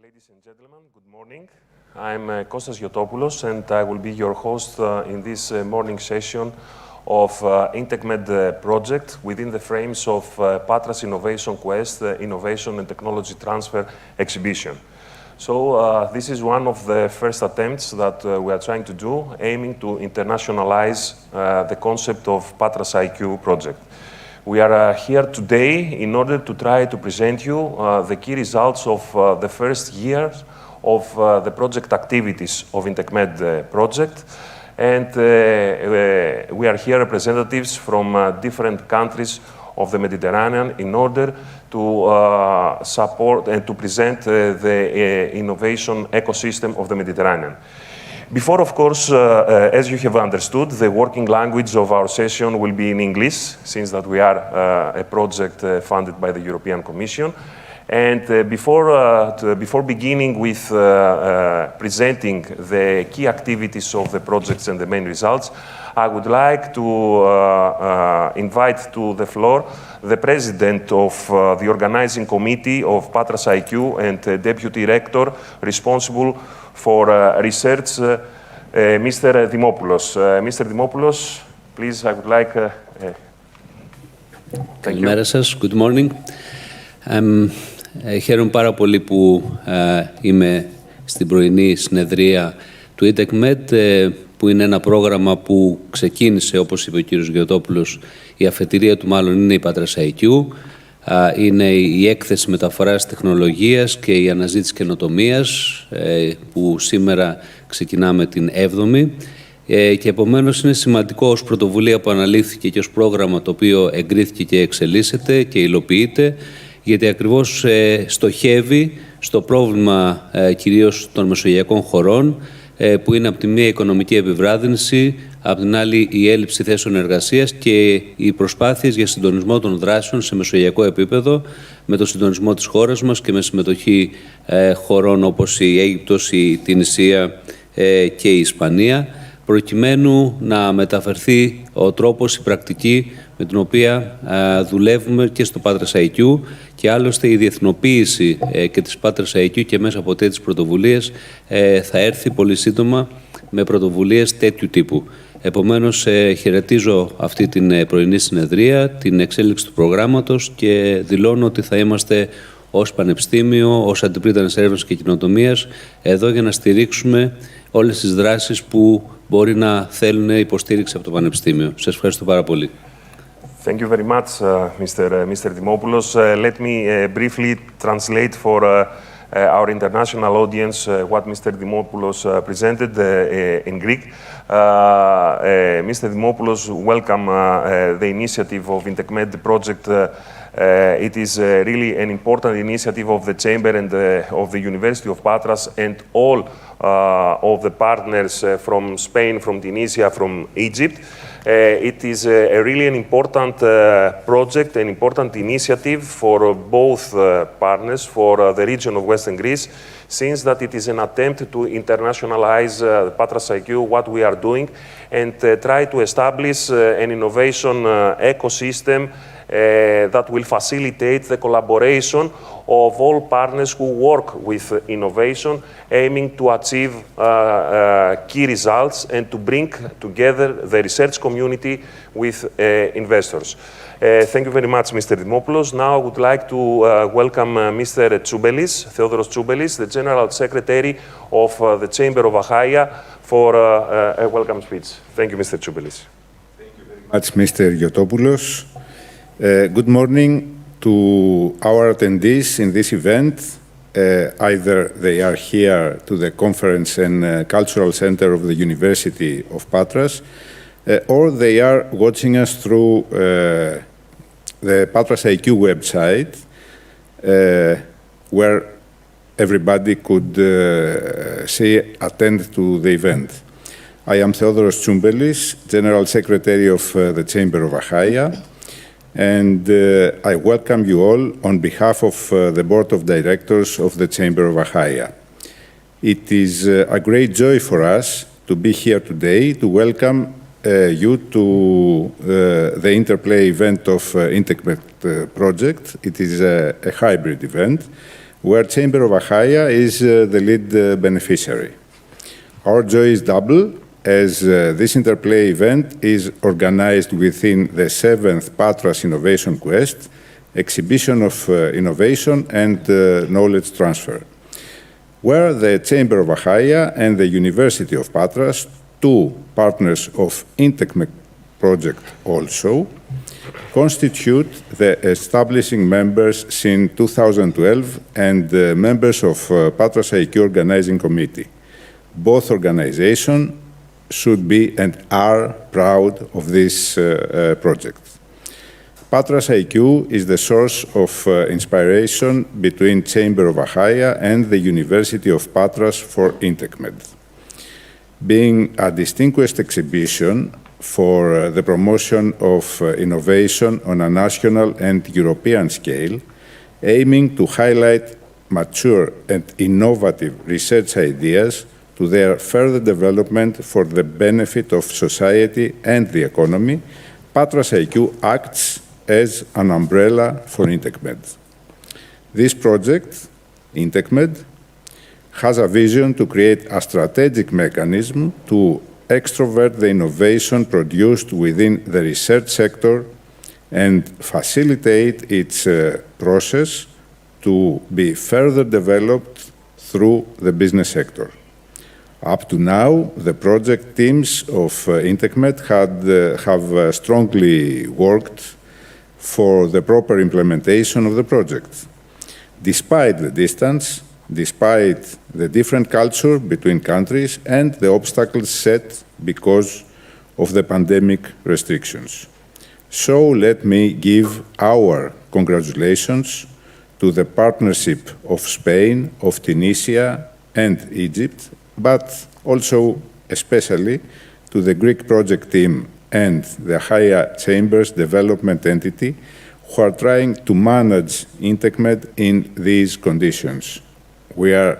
Ladies and gentlemen, good morning. I'm Kostas Giotopoulos, and I will be your host in this morning session of INTECMED project within the frames of PATRAS Innovation Quest, Innovation and Technology Transfer Exhibition. So this is one of the first attempts that we are trying to do, aiming to internationalize the concept of PATRAS IQ project. We are here today in order to try to present you the key results of the first year of the project activities of INTECMED project. And we are here representatives from different countries of the Mediterranean in order to support and to present the innovation ecosystem of the Mediterranean. Before, of course, as you have understood, the working language of our session will be in English, since that we are a project funded by the European Commission. And before beginning with presenting the key activities of the projects and the main results, I would like to invite to the floor the president of the organizing committee of PATRAS IQ and deputy rector responsible for research, Mr. Dimopoulos. Mr. Dimopoulos, please, I would like... Καλημέρα σας. Good morning. Χαίρομαι πάρα πολύ που είμαι στην πρωινή συνεδρία του INTECMED, που είναι ένα πρόγραμμα που ξεκίνησε, όπως είπε ο κύριος Γιωτόπουλος, η αφετηρία του μάλλον είναι η PATRAS IQ, είναι η έκθεση μεταφοράς τεχνολογίας και η αναζήτηση καινοτομίας, που σήμερα ξεκινάμε την 7η. Και επομένως είναι σημαντικό ως πρωτοβουλία που αναλήφθηκε και ως πρόγραμμα το οποίο εγκρίθηκε και εξελίσσεται και υλοποιείται, γιατί ακριβώς στοχεύει στο πρόβλημα κυρίως των μεσογειακών χωρών, που είναι από τη μία οικονομική επιβράδυνση, από την άλλη η έλλειψη θέσεων εργασίας και οι προσπάθειες για συντονισμό των δράσεων σε μεσογειακό επίπεδο, με το συντονισμό της χώρας μας και με συμμετοχή χωρών όπως η Αίγυπτος, η Τινησία και η Ισπανία, προκειμένου να μεταφερθεί ο τρόπος, η πρακτική με την οποία δουλεύουμε και στο PATRAS IQ, και άλλωστε η διεθνοποίηση και της PATRAS IQ και μέσα από τέτοιες πρωτοβουλίες θα έρθει πολύ σύντομα με πρωτοβουλίες τέτοιου τύπου. Επομένως, χαιρετίζω αυτή την πρωινή συνεδρία, την εξέλιξη του προγράμματος και δηλώνω ότι θα είμαστε ως Πανεπιστήμιο, ως Αντιπρίτανες Έρευνας και Κοινοτομίας εδώ για να στηρίξουμε όλες τις δράσεις που μπορεί να θέλουν υποστήριξη από το Πανεπιστήμιο. Σας ευχαριστώ πάρα πολύ. Thank you very much, Mr. Dimopoulos. Let me briefly translate for our international audience what Mr. Dimopoulos presented in Greek. Mr. Dimopoulos welcome the initiative of INTECMED project. It is really an important initiative of the Chamber and of the University of Patras and all of the partners from Spain, from Tunisia, from Egypt. It is really an important project, an important initiative for both partners, for the region of Western Greece, since that it is an attempt to internationalize PATRAS IQ, what we are doing, and try to establish an innovation ecosystem that will facilitate the collaboration of all partners who work with innovation, aiming to achieve key results and to bring together the research community with investors. Thank you very much, Mr. Dimopoulos. Now I would like to welcome Mr. Tsoubelis, Theodoros Tsoubelis, the General Secretary of the Chamber of Achaia, for a welcome speech. Thank you, Mr. Tsoubelis. Thank you very much, Mr. Giotopoulos. Good morning to our attendees in this event. Either they are here to the Conference and Cultural Center of the University of Patras, or they are watching us through the PATRAS IQ website, where everybody could attend to the event. I am Theodoros Tsoubelis, General Secretary of the Chamber of Achaia, and I welcome you all on behalf of the Board of Directors of the Chamber of Achaia. It is a great joy for us to be here today to welcome you to the Interplay event of INTECMED project. It is a hybrid event where Chamber of Achaia is the lead beneficiary. Our joy is double, as this Interplay event is organized within the 7th PATRAS Innovation Quest, exhibition of innovation and knowledge transfer, where the Chamber of Achaia and the University of Patras, two partners of INTECMED project also, constitute the establishing members since 2012 and members of PATRAS IQ Organizing Committee. Both organizations should be and are proud of this project. PATRAS IQ is the source of inspiration between Chamber of Achaia and the University of Patras for INTECMED. Being a distinguished exhibition for the promotion of innovation on a national and European scale, aiming to highlight mature and innovative research ideas to their further development for the benefit of society and the economy, PATRAS IQ acts as an umbrella for INTECMED. This project, INTECMED, has a vision to create a strategic mechanism to extrovert the innovation produced within the research sector and facilitate its process to be further developed through the business sector. Up to now, the project teams of INTECMED have strongly worked for the proper implementation of the project. Despite the distance, despite the different culture between countries and the obstacles set because of the pandemic restrictions. So let me give our congratulations to the partnership of Spain, of Tunisia and Egypt, but also especially to the Greek project team and the Achaia Chambers development entity who are trying to manage INTECMED in these conditions. We are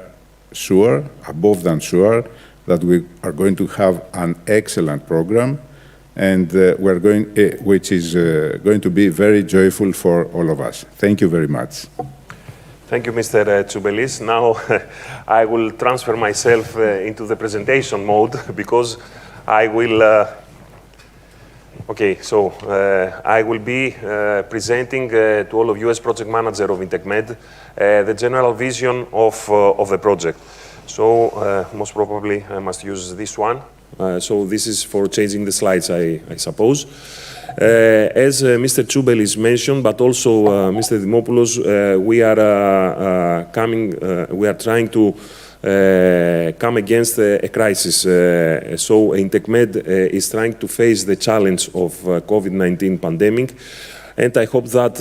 sure, above than sure, that we are going to have an excellent program and which is going to be very joyful for all of us. Thank you very much. Thank you, Mr. Tsoubelis. Now I will transfer myself into the presentation mode because I will I will be presenting to all of you as project manager of INTECMED the general vision of the project. So most probably I must use this one. So this is for changing the slides, I suppose. As Mr. Tsoubelis mentioned, but also Mr. Dimopoulos, we are trying to come against a crisis. So INTECMED is trying to face the challenge of COVID-19 pandemic. And I hope that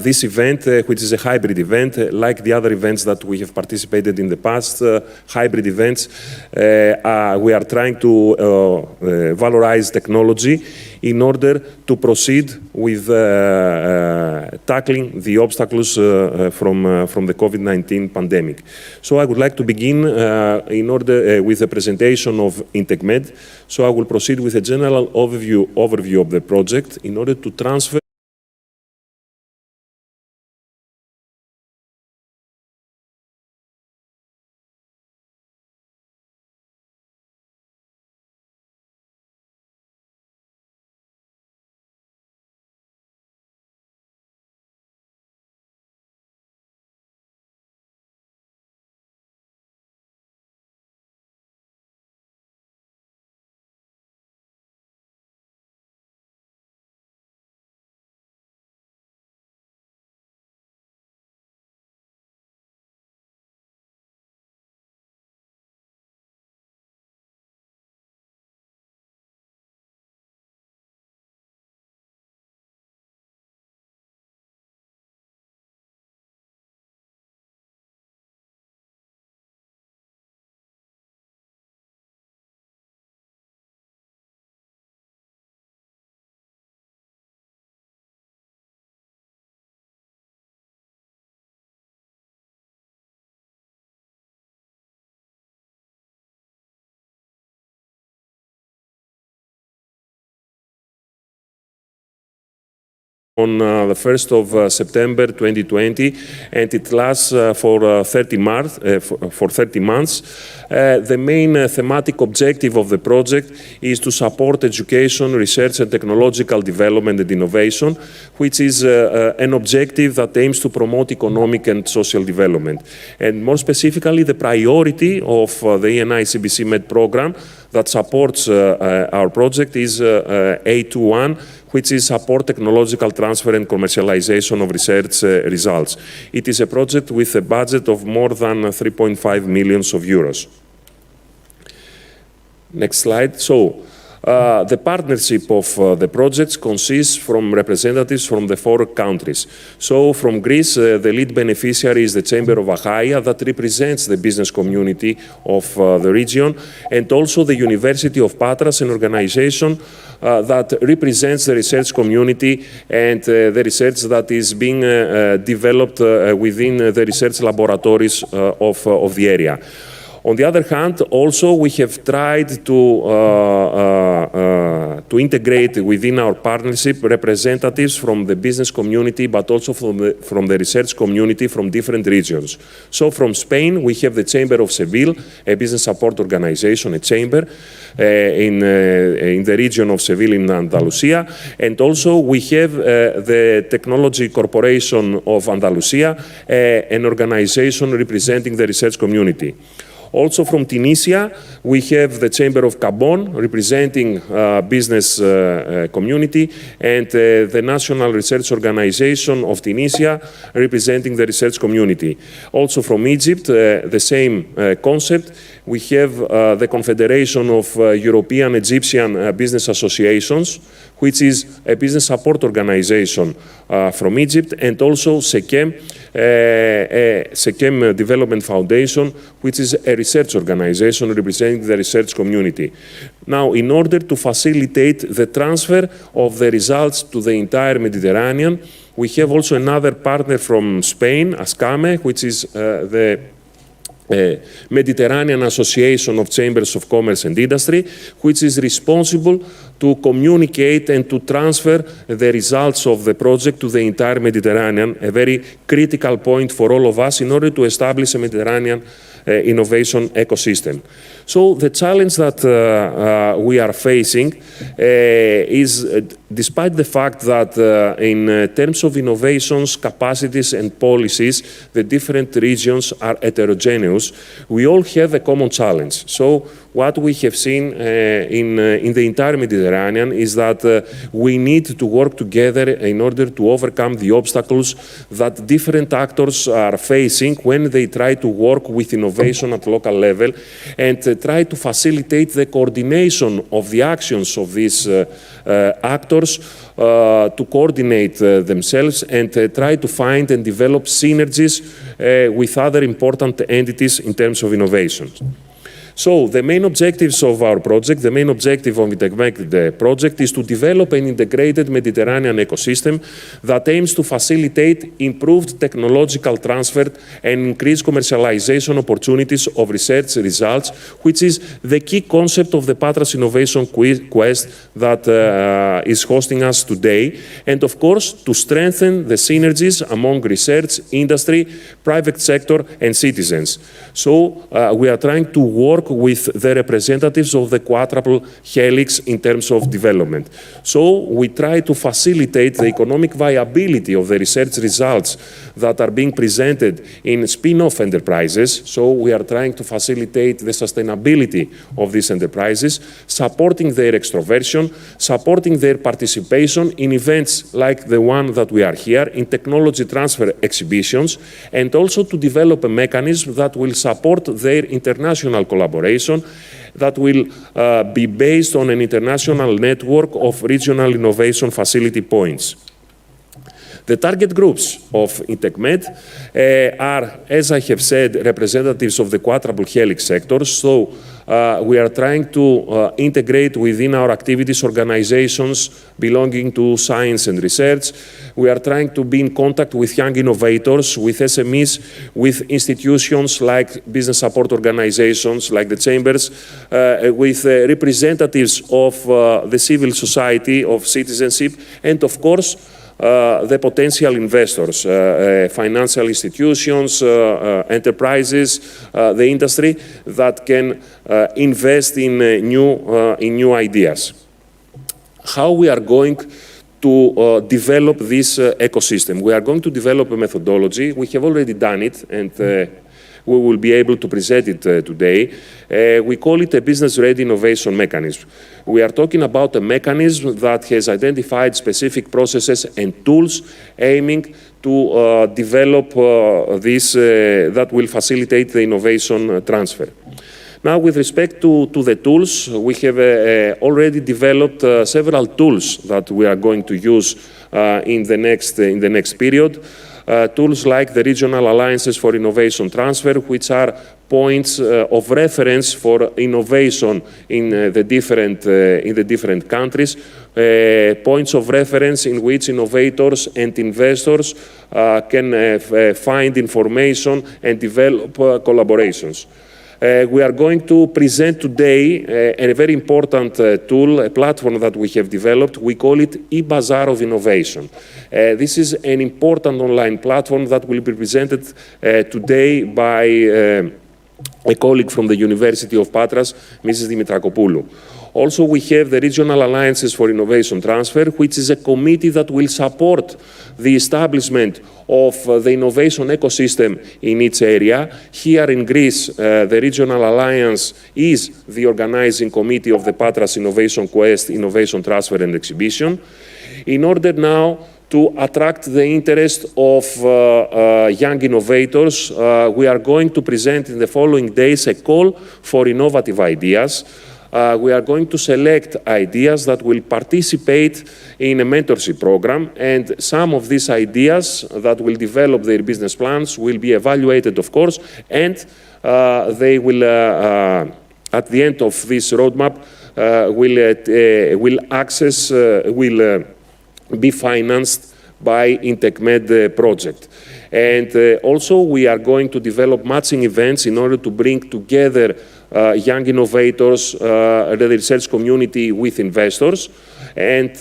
this event, which is a hybrid event, like the other events that we have participated in the past, hybrid events, we are trying to valorize technology in order to proceed with tackling the obstacles from the COVID-19 pandemic. So I would like to begin with a presentation of INTECMED. So I will proceed with a general overview of the project in order to transfer on the 1st of September 2020, and it lasts for 30 months. The main thematic objective of the project is to support education, research and technological development and innovation, which is an objective that aims to promote economic and social development. And more specifically, the priority of the ENI CBC Med program that supports our project is A21, which is support technological transfer and commercialization of research results. It is a project with a budget of more than 3.5 million euros. Next slide. So, the partnership of the projects consists from representatives from the 4 countries. So from Greece, the lead beneficiary is the Chamber of Achaia that represents the business community of the region, and also the University of PATRAS, an organization that represents the research community and the research that is being developed within the research laboratories of the area. On the other hand, also we have tried to integrate within our partnership representatives from the business community, but also from the research community from different regions. So from Spain, we have the Chamber of Seville, a business support organization, a chamber in the region of Seville in Andalusia. And also we have the Technology Corporation of Andalusia, an organization representing the research community. Also from Tunisia, we have the Chamber of Gabon, representing business community, and the National Research Organization of Tunisia, representing the research community. Also from Egypt, the same concept. We have the Confederation of European Egyptian Business Associations, which is a business support organization from Egypt, and also SECEM, SECEM Development Foundation, which is a research organization representing the research community. Now, in order to facilitate the transfer of the results to the entire Mediterranean, we have also another partner from Spain, ASCAME, which is the Mediterranean Association of Chambers of Commerce and Industry, which is responsible to communicate and to transfer the results of the project to the entire Mediterranean, a very critical point for all of us in order to establish a Mediterranean innovation ecosystem. So the challenge that we are facing is, despite the fact that in terms of innovations, capacities and policies, the different regions are heterogeneous, we all have a common challenge. So what we have seen in the entire Mediterranean is that we need to work together in order to overcome the obstacles that different actors are facing when they try to work with innovation at local level, and try to facilitate the coordination of the actions of these actors to coordinate themselves and try to find and develop synergies with other important entities in terms of innovation. So the main objectives of our project, the main objective of INTECMED project is to develop an integrated Mediterranean ecosystem that aims to facilitate improved technological transfer and increase commercialization opportunities of research results, which is the key concept of the PATRAS Innovation Quest that is hosting us today, and of course to strengthen the synergies among research, industry, private sector and citizens. So we are trying to work with the representatives of the quadruple helix in terms of development. So we try to facilitate the economic viability of the research results that are being presented in spin-off enterprises. So we are trying to facilitate the sustainability of these enterprises, supporting their extroversion, supporting their participation in events like the one that we are here, in technology transfer exhibitions, and also to develop a mechanism that will support their international collaboration that will be based on an international network of regional innovation facility points. The target groups of INTECMED are, as I have said, representatives of the quadruple helix sectors. So we are trying to integrate within our activities organizations belonging to science and research. We are trying to be in contact with young innovators, with SMEs, with institutions like business support organizations, like the chambers, with representatives of the civil society, of citizenship, and of course, the potential investors, financial institutions, enterprises, the industry that can invest in new ideas. How we are going to develop this ecosystem? We are going to develop a methodology. We have already done it, and we will be able to present it today. We call it a business-ready innovation mechanism. We are talking about a mechanism that has identified specific processes and tools aiming to develop this that will facilitate the innovation transfer. Now, with respect to the tools, we have already developed several tools that we are going to use in the next period. Tools like the regional alliances for innovation transfer, which are points of reference for innovation in the different countries, points of reference in which innovators and investors can find information and develop collaborations. We are going to present today a very important tool, a platform that we have developed. We call it e-Bazaar of Innovation. This is an important online platform that will be presented today by a colleague from the University of PATRAS, Mrs. Dimitrakopoulou. Also, we have the Regional Alliances for Innovation Transfer, which is a committee that will support the establishment of the innovation ecosystem in each area. Here in Greece, the Regional Alliance is the organizing committee of the PATRAS Innovation Quest, Innovation Transfer and Exhibition. In order now to attract the interest of young innovators, we are going to present in the following days a call for innovative ideas. We are going to select ideas that will participate in a mentorship program, and some of these ideas that will develop their business plans will be evaluated, of course, and they will, at the end of this roadmap, will be financed by INTECMED project. And also we are going to develop matching events in order to bring together young innovators, the research community with investors. And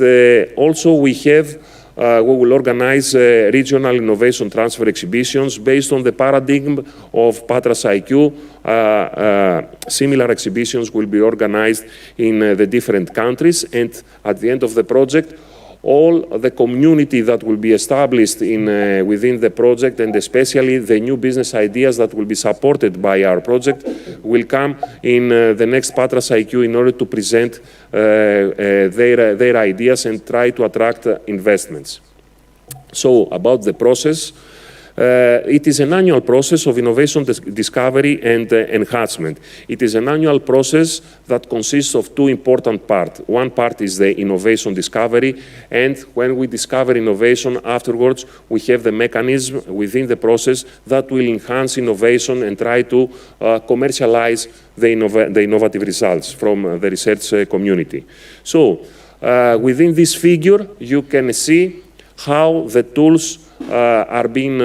also we will organize regional innovation transfer exhibitions based on the paradigm of PATRAS IQ. Similar exhibitions will be organized in the different countries, and at the end of the project, all the community that will be established within the project, and especially the new business ideas that will be supported by our project, will come in the next PATRAS IQ in order to present their ideas and try to attract investments. So, about the process, it is an annual process of innovation discovery and enhancement. It is an annual process that consists of two important parts. One part is the innovation discovery, and when we discover innovation, afterwards we have the mechanism within the process that will enhance innovation and try to commercialize the innovative results from the research community. So, within this figure, you can see how the tools are being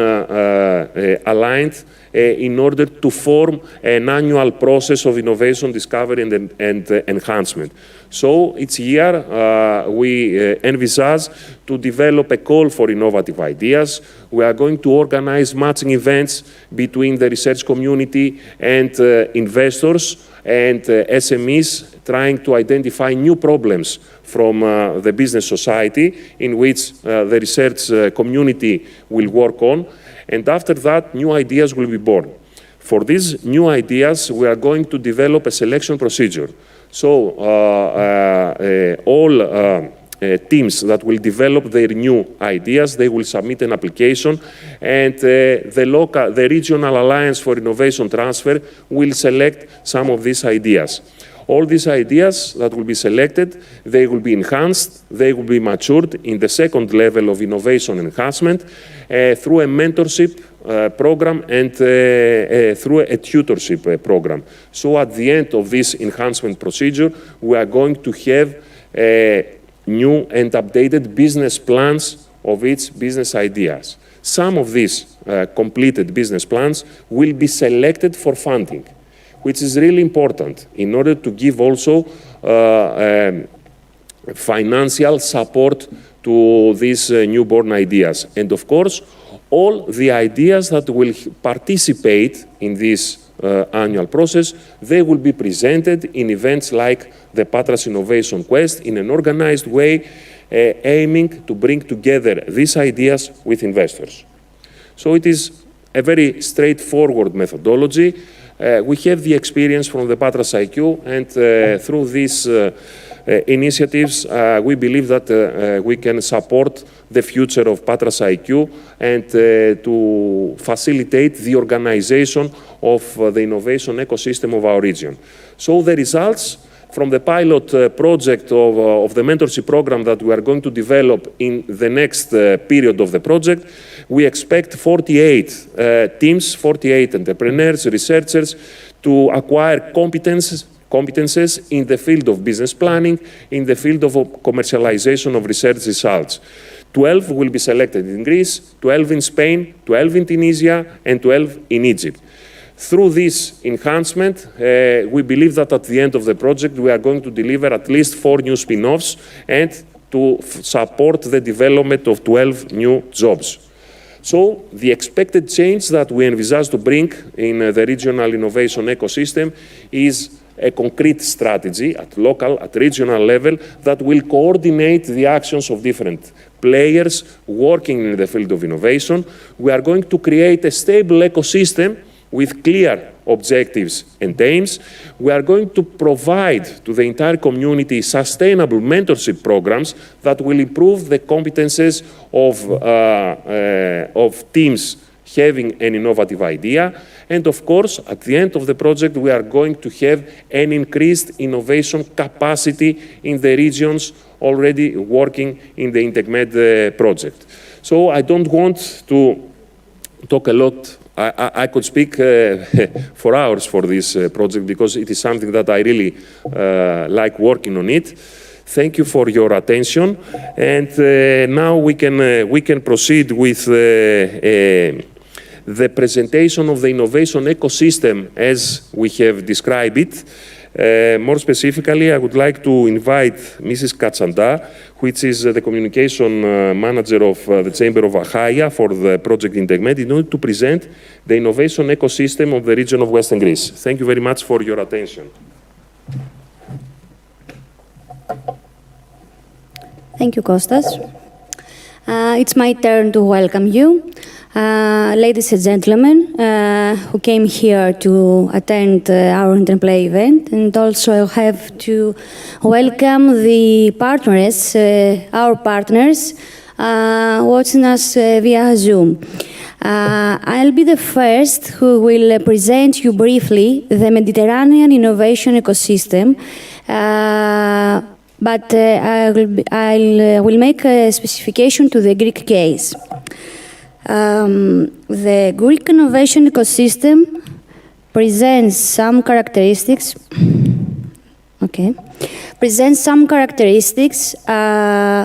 aligned in order to form an annual process of innovation discovery and enhancement. So each year we envisage to develop a call for innovative ideas. We are going to organize matching events between the research community and investors and SMEs, trying to identify new problems from the business society in which the research community will work on. And after that, new ideas will be born. For these new ideas, we are going to develop a selection procedure. So all teams that will develop their new ideas, they will submit an application, and the Regional Alliance for Innovation Transfer will select some of these ideas. All these ideas that will be selected, they will be enhanced, they will be matured in the second level of innovation enhancement through a mentorship program and through a tutorship program. So at the end of this enhancement procedure, we are going to have new and updated business plans of each business ideas. Some of these completed business plans will be selected for funding, which is really important in order to give also financial support to these newborn ideas. And of course, all the ideas that will participate in this annual process, they will be presented in events like the PATRAS Innovation Quest in an organized way, aiming to bring together these ideas with investors. So it is a very straightforward methodology. We have the experience from the PATRAS IQ, and through these initiatives, we believe that we can support the future of PATRAS IQ and to facilitate the organization of the innovation ecosystem of our region. So the results from the pilot project of the mentorship program that we are going to develop in the next period of the project, we expect 48 teams, 48 entrepreneurs, researchers to acquire competences in the field of business planning, in the field of commercialization of research results. 12 will be selected in Greece, 12 in Spain, 12 in Tunisia, and 12 in Egypt. Through this enhancement, we believe that at the end of the project, we are going to deliver at least 4 new spin-offs and to support the development of 12 new jobs. So the expected change that we envisage to bring in the regional innovation ecosystem is a concrete strategy at local, at regional level that will coordinate the actions of different players working in the field of innovation. We are going to create a stable ecosystem with clear objectives and aims. We are going to provide to the entire community sustainable mentorship programs that will improve the competences of teams having an innovative idea. And of course, at the end of the project, we are going to have an increased innovation capacity in the regions already working in the INTECMED project. So I don't want to talk a lot. I could speak for hours for this project because it is something that I really like working on it. Thank you for your attention. And now we can proceed with the presentation of the innovation ecosystem as we have described it. More specifically, I would like to invite Mrs. Katsanda, which is the communication manager of the Chamber of Achaia for the project INTECMED, in order to present the innovation ecosystem of the region of Western Greece. Thank you very much for your attention. Thank you, Kostas. It's my turn to welcome you. Ladies and gentlemen who came here to attend our Interplay event, and also have to welcome the partners, our partners, watching us via Zoom. I'll be the first who will present you briefly the Mediterranean innovation ecosystem, but I will make a specification to the Greek case. The Greek innovation ecosystem presents some characteristics. Presents some characteristics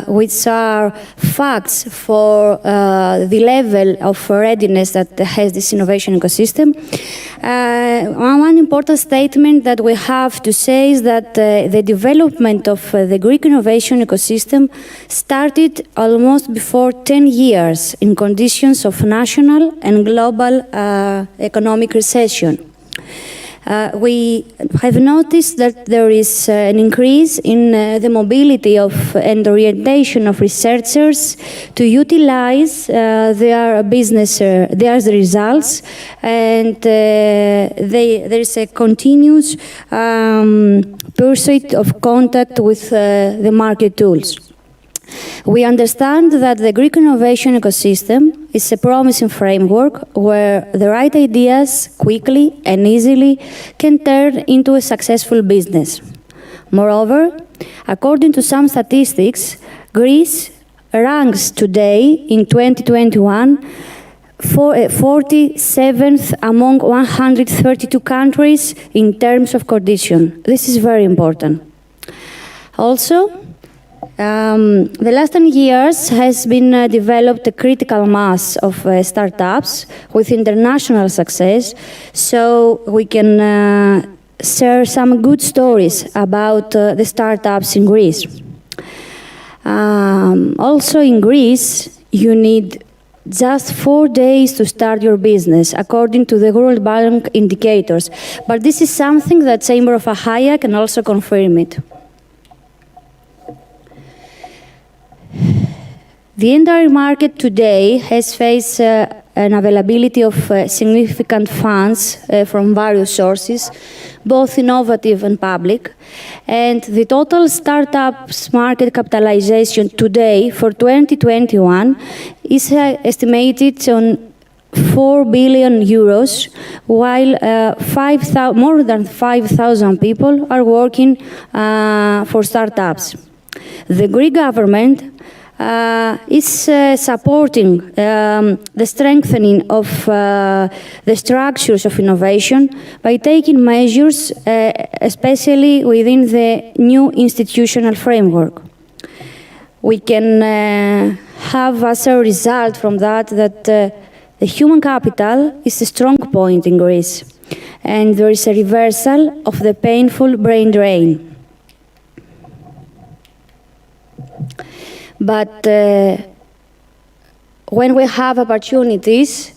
which are facts for the level of readiness that has this innovation ecosystem. One important statement that we have to say is that the development of the Greek innovation ecosystem started almost before 10 years in conditions of national and global economic recession. We have noticed that there is an increase in the mobility of and orientation of researchers to utilize their business, their results, and there is a continuous pursuit of contact with the market tools. We understand that the Greek innovation ecosystem is a promising framework where the right ideas quickly and easily can turn into a successful business. Moreover, according to some statistics, Greece ranks today in 2021 47th among 132 countries in terms of condition. This is very important. Also, the last 10 years has been developed a critical mass of startups with international success, so we can share some good stories about the startups in Greece. Also in Greece, you need just 4 days to start your business, according to the World Bank indicators. But this is something that Chamber of Achaia can also confirm it. The entire market today has faced an availability of significant funds from various sources, both innovative and public. And the total startups market capitalization today for 2021 is estimated on 4 billion euros, while more than 5,000 people are working for startups. The Greek government is supporting the strengthening of the structures of innovation by taking measures, especially within the new institutional framework. We can have as a result from that the human capital is a strong point in Greece, and there is a reversal of the painful brain drain. But when we have opportunities,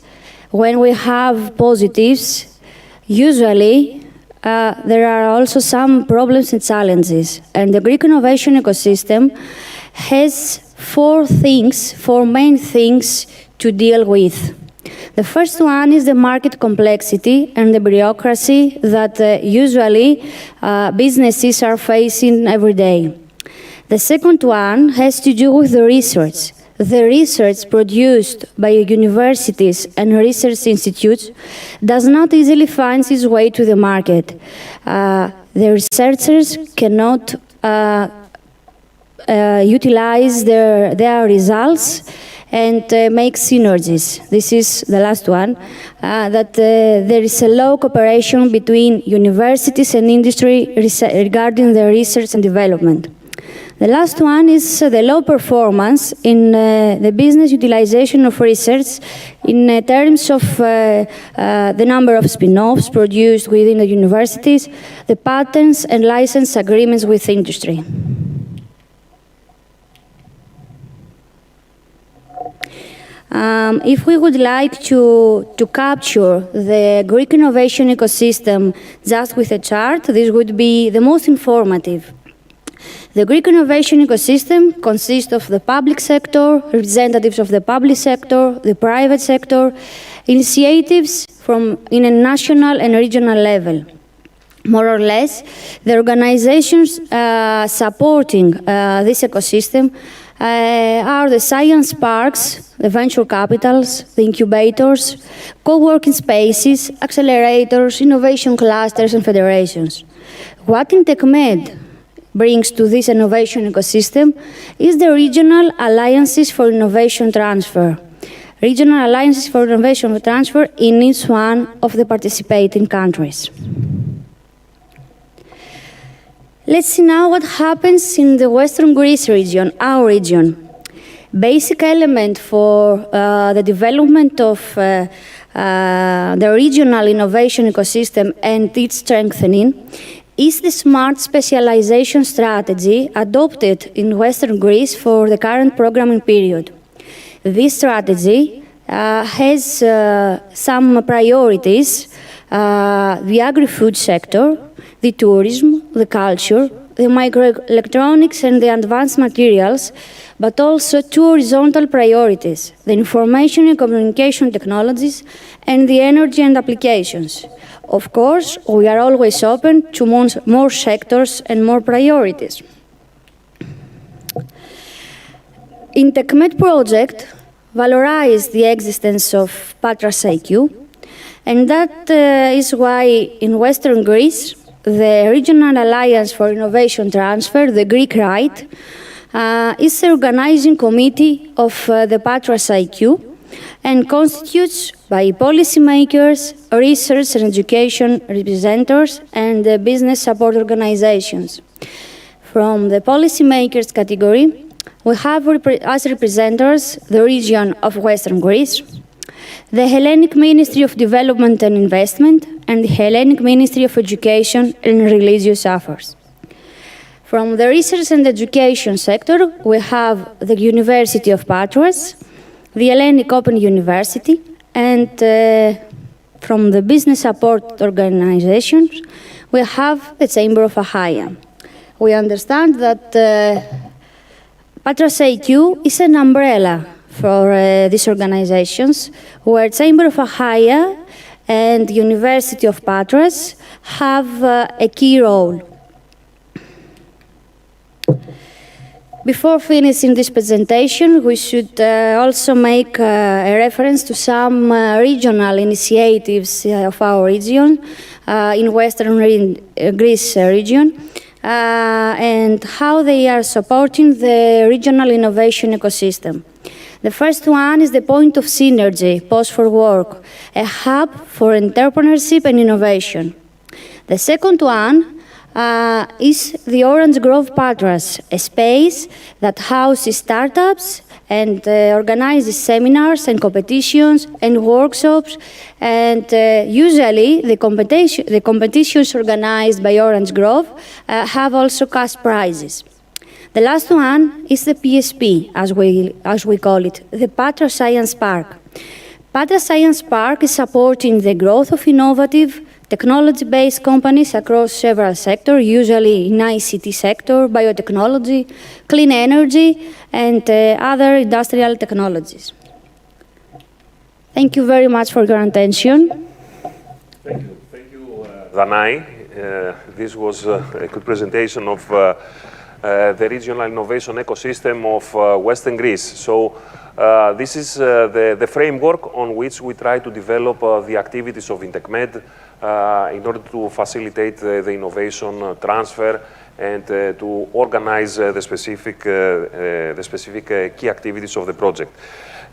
when we have positives, usually there are also some problems and challenges. And the Greek innovation ecosystem has four main things to deal with. The first one is the market complexity and the bureaucracy that usually businesses are facing every day. The second one has to do with the research. The research produced by universities and research institutes does not easily find its way to the market. The researchers cannot utilize their results and make synergies. This is the last one, that there is a low cooperation between universities and industry regarding the research and development. The last one is the low performance in the business utilization of research in terms of the number of spin-offs produced within the universities, the patents and license agreements with industry. If we would like to capture the Greek innovation ecosystem just with a chart, this would be the most informative. The Greek innovation ecosystem consists of the public sector, representatives of the public sector, the private sector, initiatives in a national and regional level. More or less, the organizations supporting this ecosystem are the science parks, the venture capitals, the incubators, co-working spaces, accelerators, innovation clusters, and federations. What INTECMED brings to this innovation ecosystem is the regional alliances for innovation transfer. Regional alliances for innovation transfer in each one of the participating countries. Let's see now what happens in the Western Greece region, our region. Basic element for the development of the regional innovation ecosystem and its strengthening is the smart specialization strategy adopted in Western Greece for the current programming period. This strategy has some priorities: the agri-food sector, the tourism, the culture, the microelectronics and the advanced materials, but also two horizontal priorities: the information and communication technologies and the energy and applications. Of course, we are always open to more sectors and more priorities. INTECMED project valorized the existence of PATRAS IQ, and that is why in Western Greece, the Regional Alliance for Innovation Transfer, the Greek RITE, is the organizing committee of the PATRAS IQ and constitutes by policymakers, research and education representatives, and business support organizations. From the policymakers category, we have as representatives the region of Western Greece, the Hellenic Ministry of Development and Investment, and the Hellenic Ministry of Education and Religious Affairs. From the research and education sector, we have the University of PATRAS, the Hellenic Open University, and from the business support organizations, we have the Chamber of Achaia. We understand that PATRAS IQ is an umbrella for these organizations, where Chamber of Achaia and University of PATRAS have a key role. Before finishing this presentation, we should also make a reference to some regional initiatives of our region, in Western Greece region, and how they are supporting the regional innovation ecosystem. The first one is the point of synergy, Pause for Work, a hub for entrepreneurship and innovation. The second one is the Orange Grove PATRAS, a space that houses startups and organizes seminars and competitions and workshops, and usually the competitions organized by Orange Grove have also cash prizes. The last one is the PSP, as we call it, the PATRAS Science Park. PATRAS Science Park is supporting the growth of innovative, technology-based companies across several sectors, usually in ICT sector, biotechnology, clean energy, and other industrial technologies. Thank you very much for your attention. Thank you, Danai. This was a good presentation of the regional innovation ecosystem of Western Greece. So this is the framework on which we try to develop the activities of INTECMED in order to facilitate the innovation transfer and to organize the specific key activities of the project.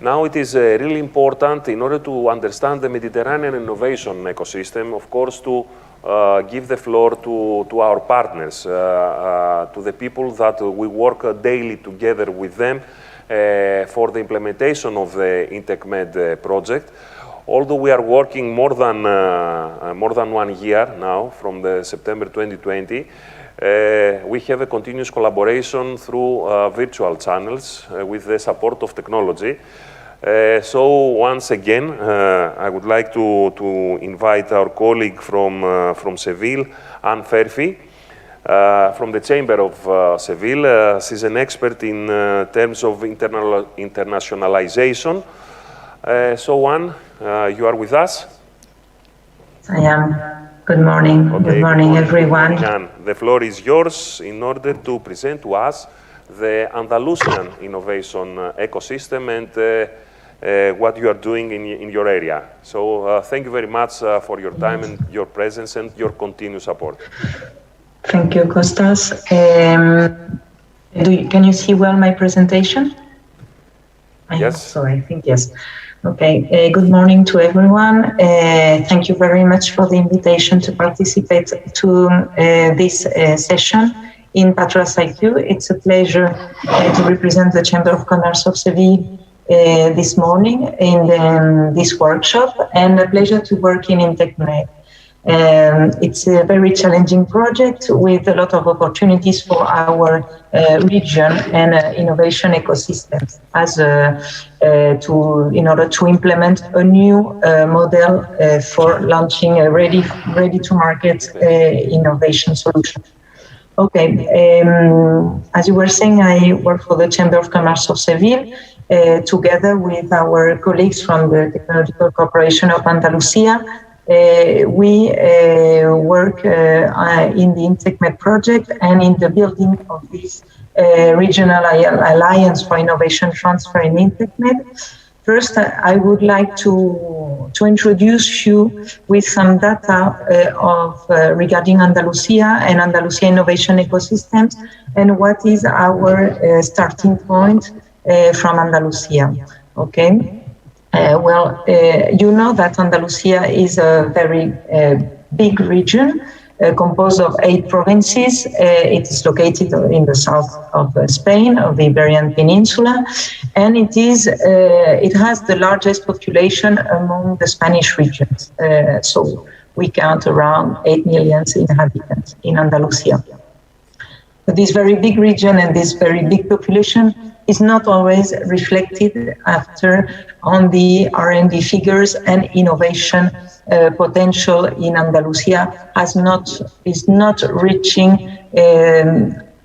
Now it is really important, in order to understand the Mediterranean innovation ecosystem, of course, to give the floor to our partners, to the people that we work daily together with them for the implementation of the INTECMED project. Although we are working more than 1 year now, from the September 2020, we have a continuous collaboration through virtual channels with the support of technology. So once again, I would like to invite our colleague from Seville, Anne Ferfi, from the Chamber of Seville. She's an expert in terms of internationalization. So Anne, you are with us? I am. Good morning. Okay. Good morning, everyone. Anne, the floor is yours in order to present to us the Andalusian innovation ecosystem and what you are doing in your area. So thank you very much for your time and your presence and your continued support. Thank you, Kostas. Can you see well my presentation? Yes. So I think yes. Okay. Good morning to everyone. Thank you very much for the invitation to participate to this session in PATRAS IQ. It's a pleasure to represent the Chamber of Commerce of Seville this morning in this workshop, and a pleasure to work in INTECMED. It's a very challenging project with a lot of opportunities for our region and innovation ecosystems in order to implement a new model for launching a ready-to-market innovation solution. Okay, as you were saying, I work for the Chamber of Commerce of Seville, together with our colleagues from the Technological Corporation of Andalusia. We work in the INTECMED project and in the building of this regional alliance for innovation transfer in INTECMED. First, I would like to introduce you with some data regarding Andalusia and Andalusia innovation ecosystems, and what is our starting point from Andalusia. Okay. You know that Andalusia is a very big region composed of 8 provinces. It is located in the south of Spain, of the Iberian Peninsula, and it has the largest population among the Spanish regions. So we count around 8 million inhabitants in Andalusia. this very big region and this very big population is not always reflected after on the R&D figures, and innovation potential in Andalusia is not reaching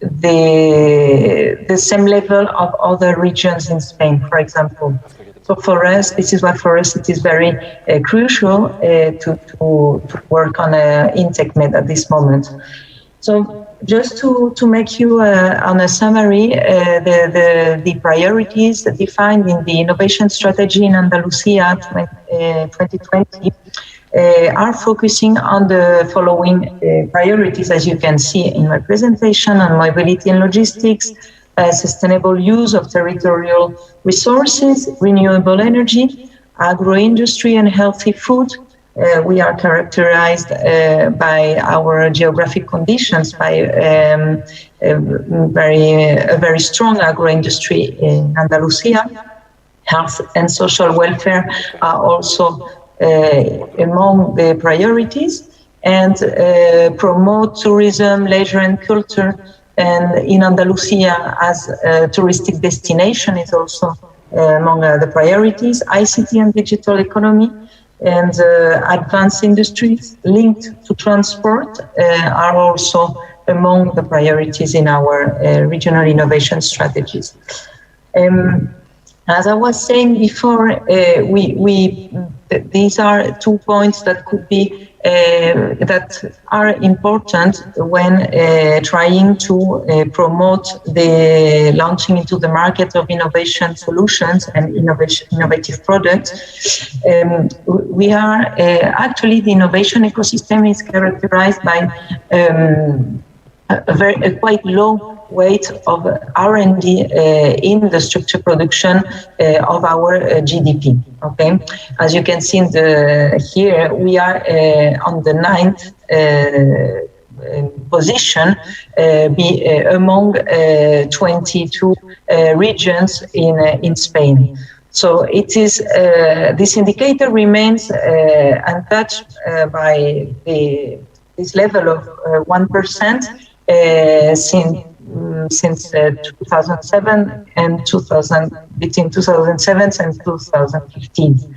the same level of other regions in Spain, for example. So for us, this is why for us it is very crucial to work on INTECMED at this moment. So just to make you on a summary, the priorities defined in the innovation strategy in Andalusia 2020 are focusing on the following priorities, as you can see in my presentation, on mobility and logistics, sustainable use of territorial resources, renewable energy, agro-industry and healthy food. We are characterized by our geographic conditions, by a very strong agro-industry in Andalusia. Health and social welfare are also among the priorities, and promote tourism, leisure and culture. And in Andalusia, as a touristic destination, is also among the priorities. ICT and digital economy and advanced industries linked to transport are also among the priorities in our regional innovation strategies. As I was saying before, these are 2 points that could be that are important when trying to promote the launching into the market of innovation solutions and innovative products. We are actually, the innovation ecosystem is characterized by a quite low weight of R&D in the structure production of our GDP. Okay, as you can see in here, we are on the 9th position among 22 regions in Spain. So it is this indicator remains untouched by this level of 1% since 2007 and between 2007 and 2015.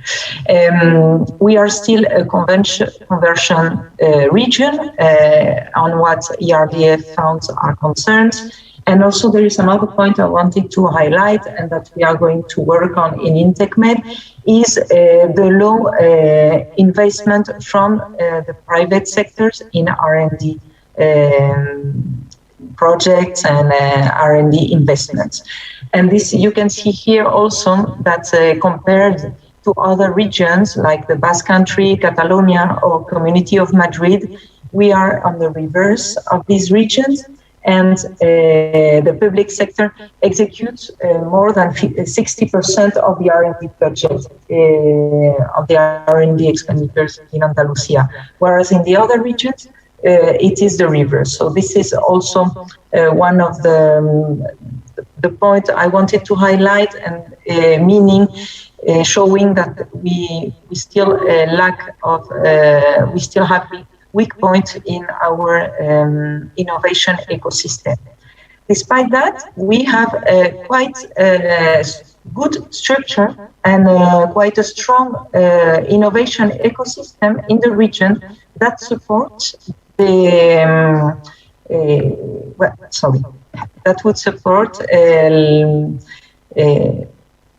We are still a conversion region on what ERDF funds are concerned. And also there is another point I wanted to highlight, and that we are going to work on in INTECMED, is the low investment from the private sectors in R&D projects and R&D investments. And this, you can see here also that compared to other regions like the Basque Country, Catalonia or Community of Madrid, we are on the reverse of these regions, and the public sector executes more than 60% of the R&D budget, of the R&D expenditures in Andalusia, whereas in the other regions, it is the reverse. So this is also one of the point I wanted to highlight, and meaning showing that we still lack of, we still have weak point in our innovation ecosystem. Despite that, we have quite a good structure and quite a strong innovation ecosystem in the region that supports that would support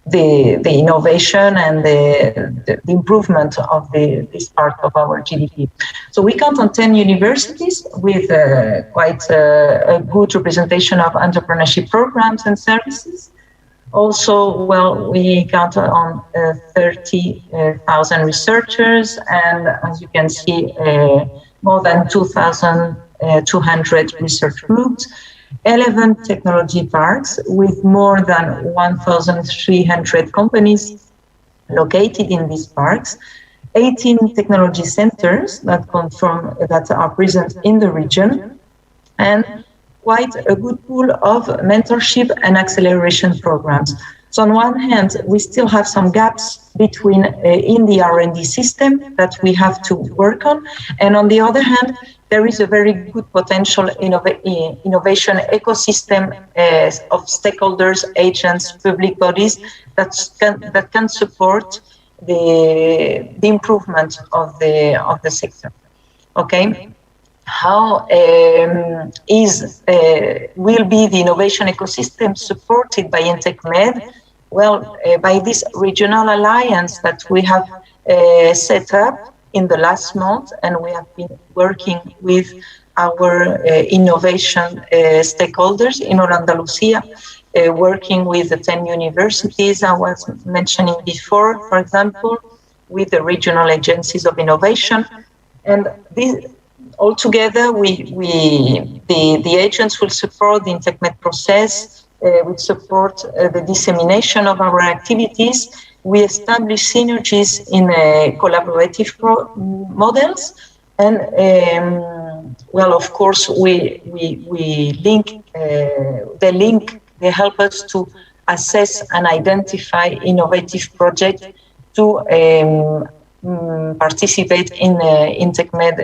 the innovation and the improvement of this part of our GDP. So we count on 10 universities with quite a good representation of entrepreneurship programs and services. Also, well, we count on 30,000 researchers, and as you can see, more than 2,200 research groups, 11 technology parks with more than 1,300 companies located in these parks, 18 technology centers that are present in the region, and quite a good pool of mentorship and acceleration programs. So on one hand, we still have some gaps between in the R&D system that we have to work on. And on the other hand, there is a very good potential innovation ecosystem of stakeholders, agents, public bodies that can support the improvement of the sector. Okay. How will be the innovation ecosystem supported by INTECMED? Well, by this regional alliance that we have set up in the last month, and we have been working with our innovation stakeholders in Andalusia, working with the 10 universities I was mentioning before, for example, with the regional agencies of innovation. And this, altogether, the agents will support the INTECMED process, will support the dissemination of our activities. We establish synergies in collaborative models, and well, of course, we link. They help us to assess and identify innovative projects to participate in INTECMED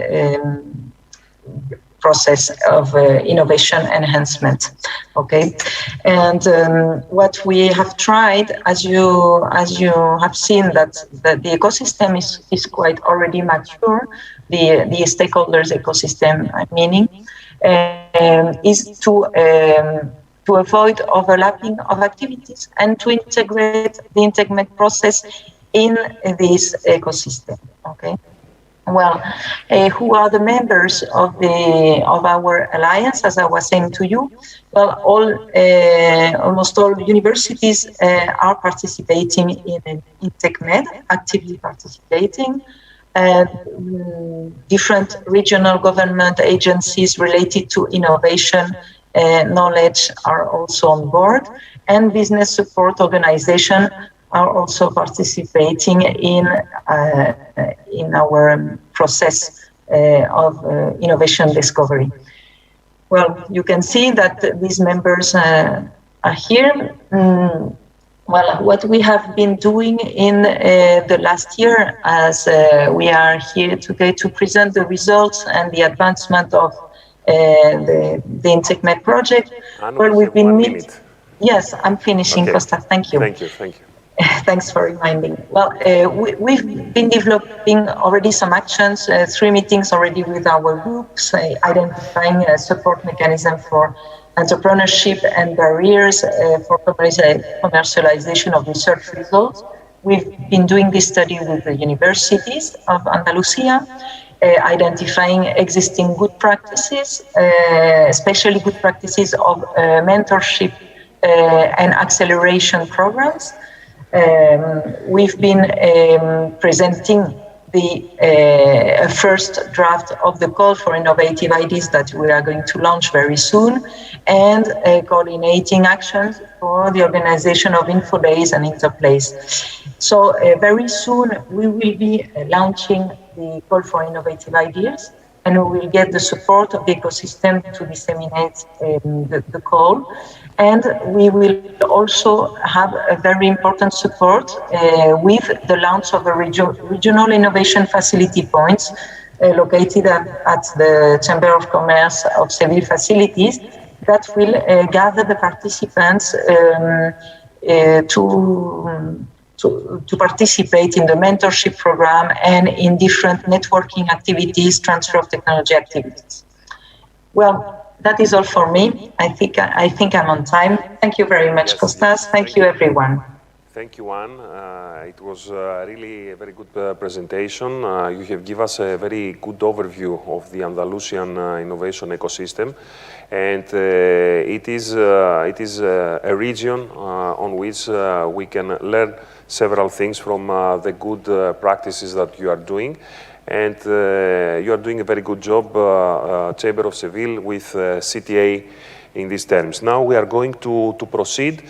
process of innovation enhancement. Okay, and what we have tried, as you have seen, that the ecosystem is quite already mature. The stakeholders ecosystem, meaning, is to avoid overlapping of activities and to integrate the INTECMED process in this ecosystem. Okay. Well, who are the members of our alliance? As I was saying to you, well, almost all universities are participating in INTECMED, actively participating. Different regional government agencies related to innovation knowledge are also on board, and business support organizations are also participating in our process of innovation discovery. Well, you can see that these members are here. Well, what we have been doing in the last year, as we are here today to present the results and the advancement of the INTECMED project. Well, we've been meeting. Yes, I'm finishing, okay. Costa. Thank you. Thank you. Thank you. Thanks for reminding. Well, we've been developing already some actions, 3 meetings already with our groups, identifying a support mechanism for entrepreneurship and barriers for commercialization of research results. We've been doing this study with the universities of Andalusia, identifying existing good practices, especially good practices of mentorship and acceleration programs. We've been presenting the first draft of the call for innovative ideas that we are going to launch very soon, and coordinating actions for the organization of info days and interplays. So very soon we will be launching the call for innovative ideas, and we will get the support of the ecosystem to disseminate the call. And we will also have a very important support with the launch of a regional innovation facility points located at the Chamber of Commerce of Seville facilities that will gather the participants to participate in the mentorship program and in different networking activities, transfer of technology activities. Well, that is all for me. I think I'm on time. Thank you very much, yes, Kostas. Thank you, everyone. Thank you, Anne. It was really a very good presentation. You have given us a very good overview of the Andalusian innovation ecosystem, and it is a region on which we can learn several things from the good practices that you are doing. And you are doing a very good job, Chamber of Seville, with CTA in these terms. Now we are going to proceed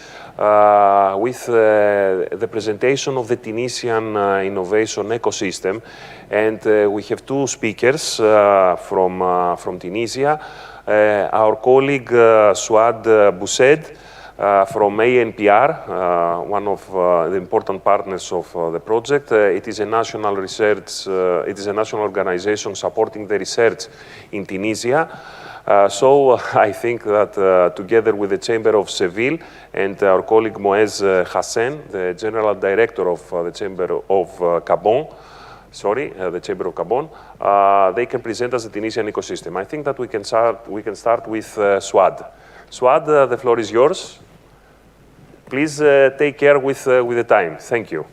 with the presentation of the Tunisian innovation ecosystem. And we have 2 speakers from Tunisia. Our colleague Suad Boussaid, from ANPR, one of the important partners of the project. It is a national research, it is a national organization supporting the research in Tunisia. So I think that together with the Chamber of Seville and our colleague Moez Hassan, the General Director of the Chamber of Gabon, the Chamber of Gabon, they can present us the Tunisian ecosystem. I think that we can start with Swad. Swad, the floor is yours. Please take care with the time. Thank you.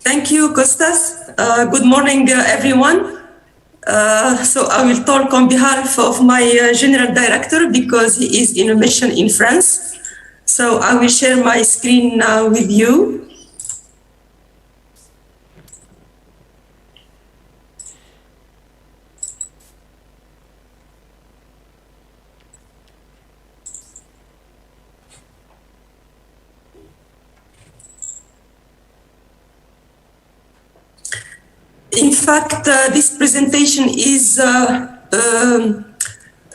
Thank you, Kostas. Good morning, everyone. So I will talk on behalf of my General Director because he is in a mission in France. So I will share my screen now with you. In fact, this presentation is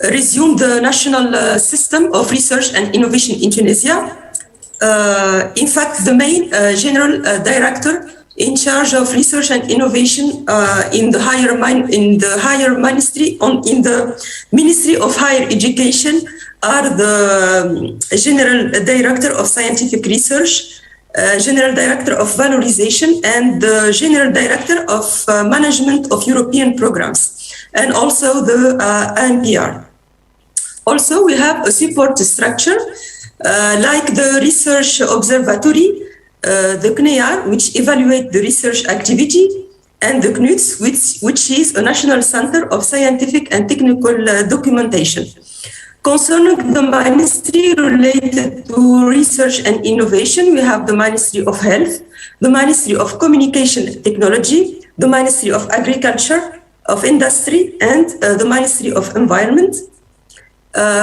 resumed the national system of research and innovation in Tunisia. In fact, the main general director in charge of research and innovation in the Ministry of Higher Education are the General Director of Scientific Research, General Director of Valorization, and the General Director of Management of European Programs, and also the INPR. Also, we have a support structure like the Research Observatory, the CNEAR, which evaluates the research activity, and the CNUTS, which is a national center of scientific and technical documentation. Concerning the ministry related to research and innovation, we have the Ministry of Health, the Ministry of Communication Technology, the Ministry of Agriculture, of Industry, and the Ministry of Environment.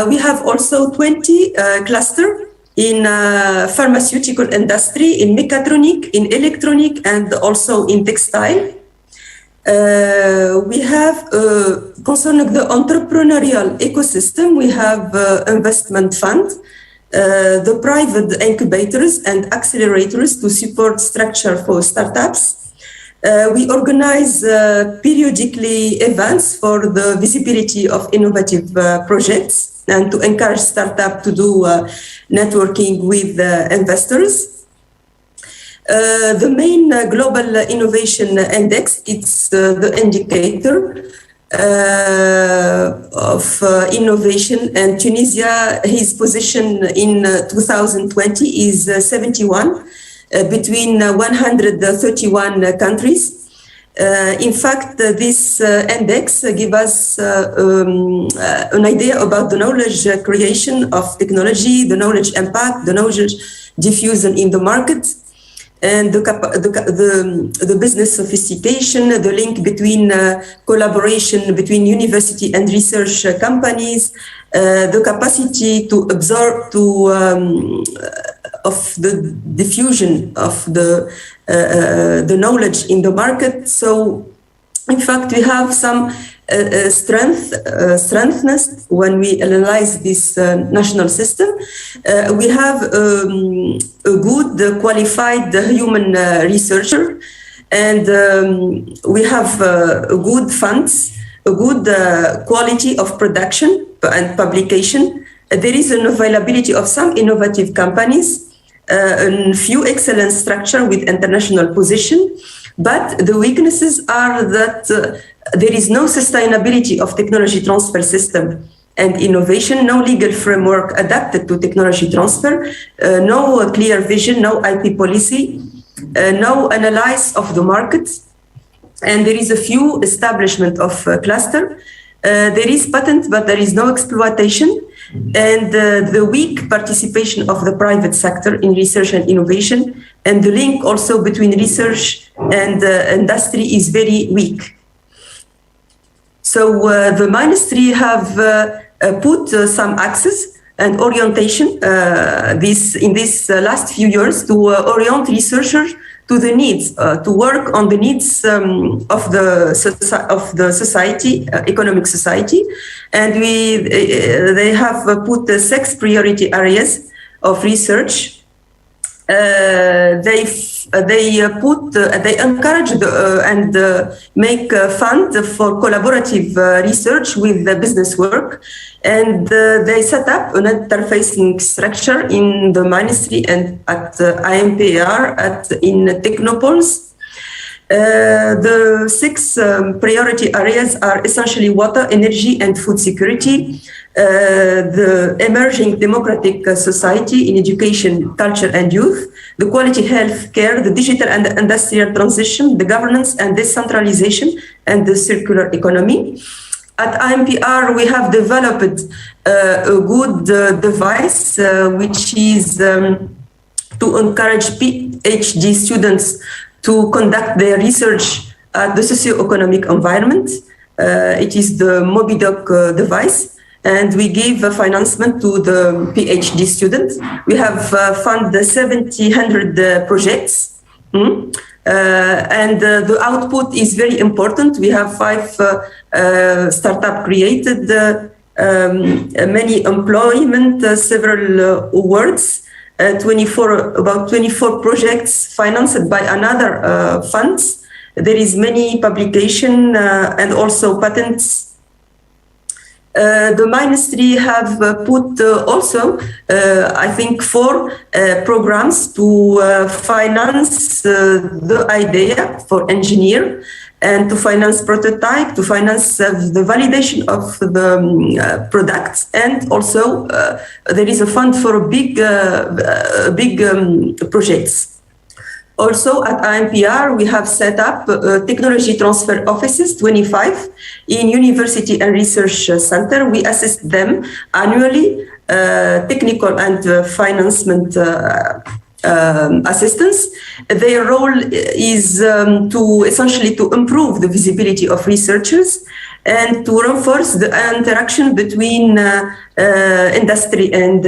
We have also 20 clusters in pharmaceutical industry, in mechatronic, in electronic, and also in textile. We have, concerning the entrepreneurial ecosystem, we have investment fund, the private incubators and accelerators to support structure for startups. We organize periodically events for the visibility of innovative projects and to encourage startups to do networking with investors. The main global innovation index, it's the indicator of innovation, and Tunisia, his position in 2020 is 71 between 131 countries. In fact, this index gives us an idea about the knowledge creation of technology, the knowledge impact, the knowledge diffusion in the market, and the business sophistication, the link between collaboration between university and research companies, the capacity to absorb of the diffusion of the knowledge in the market. So, in fact, we have some strengthness when we analyze this national system. We have a good qualified human researcher, and we have good funds, a good quality of production and publication. There is an availability of some innovative companies, a few excellent structure with international position, but the weaknesses are that there is no sustainability of technology transfer system and innovation, no legal framework adapted to technology transfer, no clear vision, no IP policy, no analysis of the market, and there is a few establishment of cluster. There is patent, but there is no exploitation, and the weak participation of the private sector in research and innovation, and the link also between research and industry is very weak. So the ministry have put some access and orientation in this last few years to orient researchers to the needs, to work on the needs of the society, economic society, and they have put 6 priority areas of research. They encourage and make fund for collaborative research with the business work, and they set up an interfacing structure in the ministry and at INPR in Technopols. The 6 priority areas are essentially water, energy, and food security, the emerging democratic society in education, culture, and youth, the quality health care, the digital and industrial transition, the governance and decentralization, and the circular economy. At INPR, we have developed a good device, which is to encourage PhD students to conduct their research at the socio-economic environment. It is the MobiDoc device, and we give financement to the PhD students. We have funded 1,700 projects, and the output is very important. We have 5 startups created, many employment, several awards, about 24 projects financed by another funds. There is many publication and also patents. The ministry have put also, I think, 4 programs to finance the idea for engineer and to finance prototype, to finance the validation of the products, and also there is a fund for big projects. Also at INPR, we have set up technology transfer offices, 25, in university and research center. We assist them annually, technical and financement assistance. Their role is to essentially to improve the visibility of researchers and to reinforce the interaction between industry and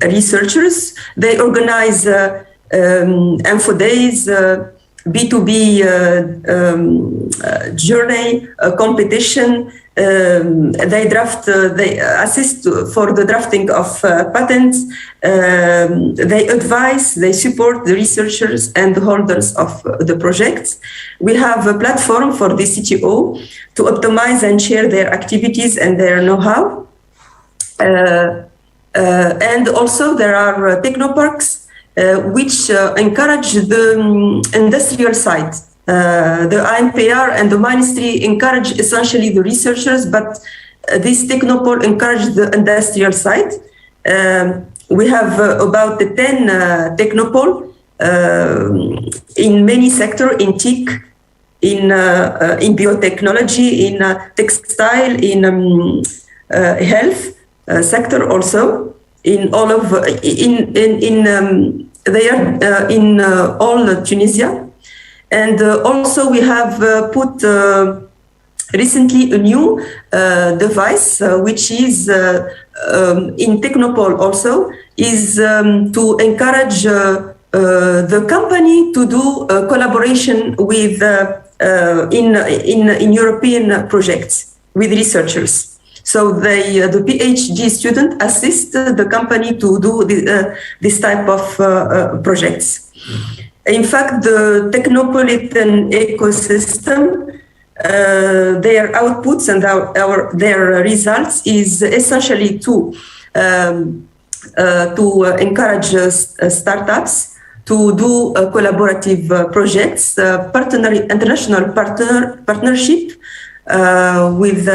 researchers. They organize Info Days, B2B journey, competition. They assist for the drafting of patents. They advise, they support the researchers and the holders of the projects. We have a platform for the CTO to optimize and share their activities and their know-how. And also there are technoparks which encourage the industrial side. The INPR and the ministry encourage essentially the researchers, but this Technopole encourage the industrial side. We have about 10 Technopole in many sectors, in TIC, in biotechnology, in textile, in health sector also, in all of they are in all Tunisia. And also we have put recently a new device, which is in Technopole also, is to encourage the company to do collaboration with in European projects with researchers. So the PhD student assist the company to do this type of projects. In fact, the technopolitan ecosystem, their outputs and their results is essentially to encourage startups to do collaborative projects, international partnership with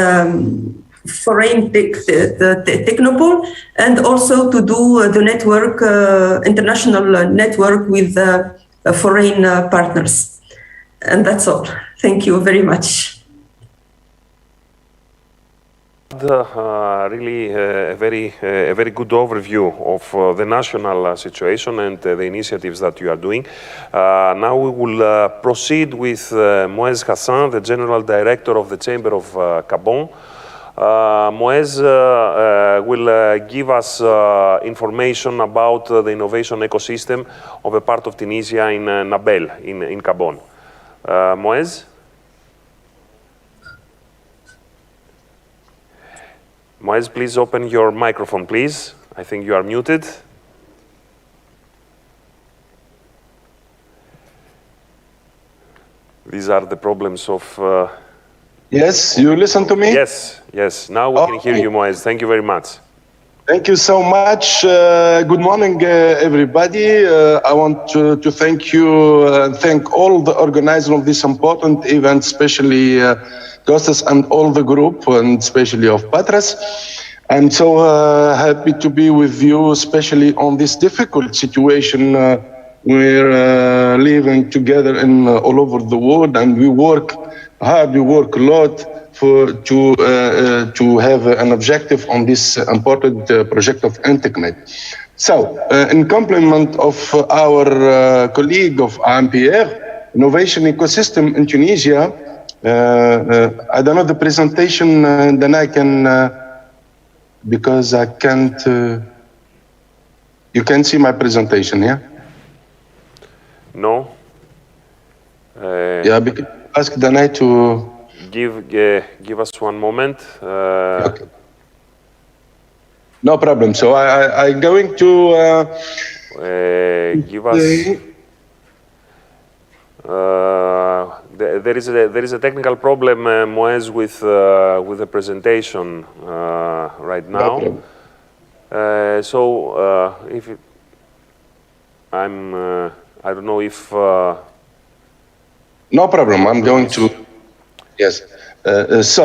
foreign Technopole, and also to do the network, international network with foreign partners. And that's all. Thank you very much. Really a very good overview of the national situation and the initiatives that you are doing. Now we will proceed with Moez Hassan, the General Director of the Chamber of Gabon. Moez will give us information about the innovation ecosystem of a part of Tunisia in Nabel, in Gabon. Moez? Moez, please open your microphone, please. I think you are muted. These are the problems of... Yes, you listen to me? Yes, yes. Now we can hear you, Moez. Thank you very much. Thank you so much. Good morning, everybody. I want to thank you, thank all the organizers of this important event, especially Costas and all the group, and especially of PATRAS. I'm so happy to be with you, especially on this difficult situation. We're living together in all over the world, and we work hard, we work a lot to have an objective on this important project of INTECMED. So, in complement of our colleague of AMPR, Innovation Ecosystem in Tunisia, I don't know the presentation, then I can, because I can't, you can see my presentation, yeah? No. Yeah, because ask Danai to... Give us one moment. Okay. No problem. So I'm going to give us. There is a technical problem, Moez, with the presentation right now. No So if it, I don't know if. No problem. I'm going to. Yes. If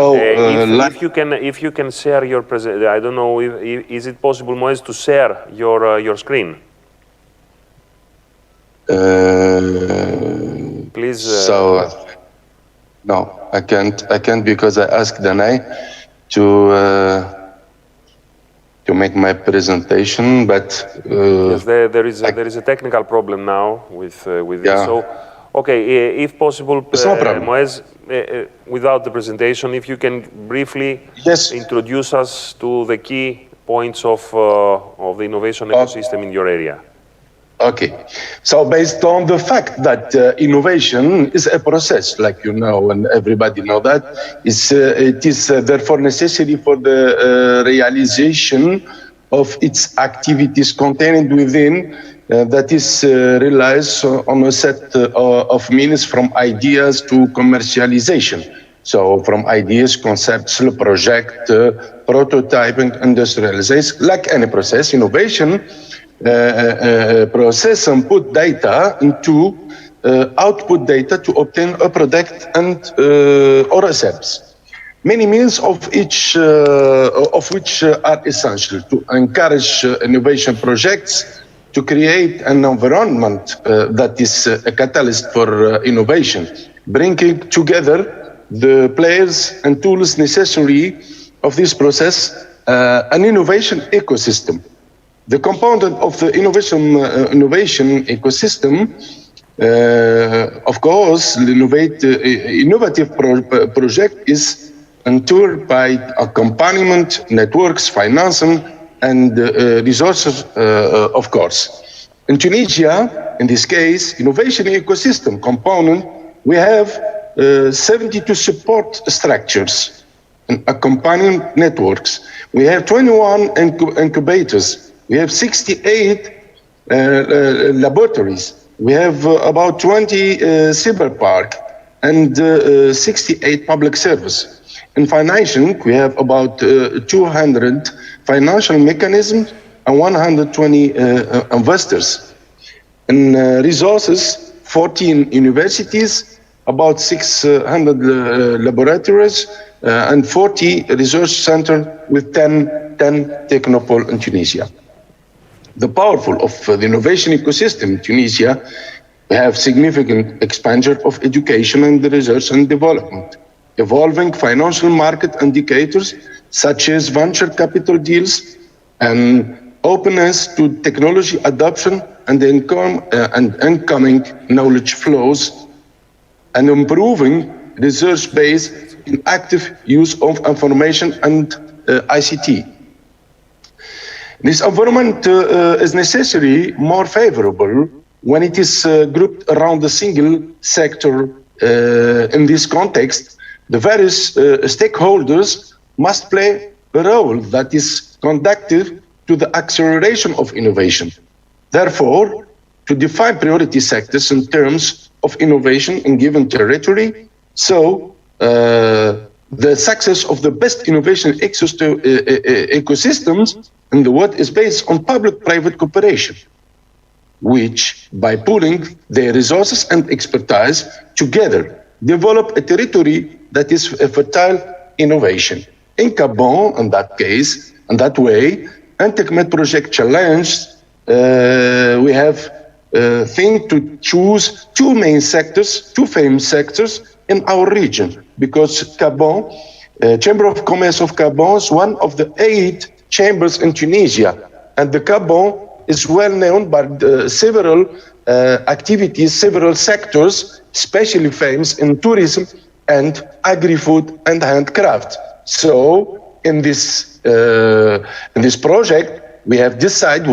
you can share your presentation, I don't know if is it possible, Moez, to share your screen. Please. No, I can't because I asked Danai to make my presentation, but yes, there is a technical problem now with this. So. Okay, if possible, Moez, without the presentation, if you can briefly introduce us to the key points of the innovation ecosystem in your area. Okay, so based on the fact that innovation is a process, like you know, and everybody know that, it is therefore necessary for the realization of its activities contained within that is relies on a set of means from ideas to commercialization. So from ideas, concepts, project, prototyping, industrialization, like any process, innovation, process and put data into output data to obtain a product and or a service. Many means of which are essential to encourage innovation projects, to create an environment that is a catalyst for innovation, bringing together the players and tools necessary of this process, an innovation ecosystem. The component of the innovation ecosystem, of course, the innovative project is entered by accompaniment, networks, financing, and resources, of course. In Tunisia, in this case, innovation ecosystem component, we have 72 support structures and accompanying networks. We have 21 incubators. We have 68 laboratories. We have about 20 cyber park and 68 public service. In financing, we have about 200 financial mechanisms and 120 investors. In resources, 14 universities, about 600 laboratories, and 40 research centers with 10 technopole in Tunisia. The powerful of the innovation ecosystem in Tunisia, we have significant expansion of education and research and development, evolving financial market indicators such as venture capital deals and openness to technology adoption and incoming knowledge flows, and improving research based in active use of information and ICT. This environment is necessarily more favorable when it is grouped around a single sector. In this context, the various stakeholders must play a role that is conducive to the acceleration of innovation. Therefore, to define priority sectors in terms of innovation in given territory, so the success of the best innovation ecosystems in the world is based on public-private cooperation, which, by pooling their resources and expertise together, develop a territory that is a fertile innovation. In Gabon, in that case, in that way, INTECMED project challenged, we have think to choose two main sectors, two famous sectors in our region, because Gabon, Chamber of Commerce of Gabon is one of the 8 chambers in Tunisia, and the Gabon is well known by several activities, several sectors, especially famous in tourism and agri-food and handcraft. So in this project, we have decided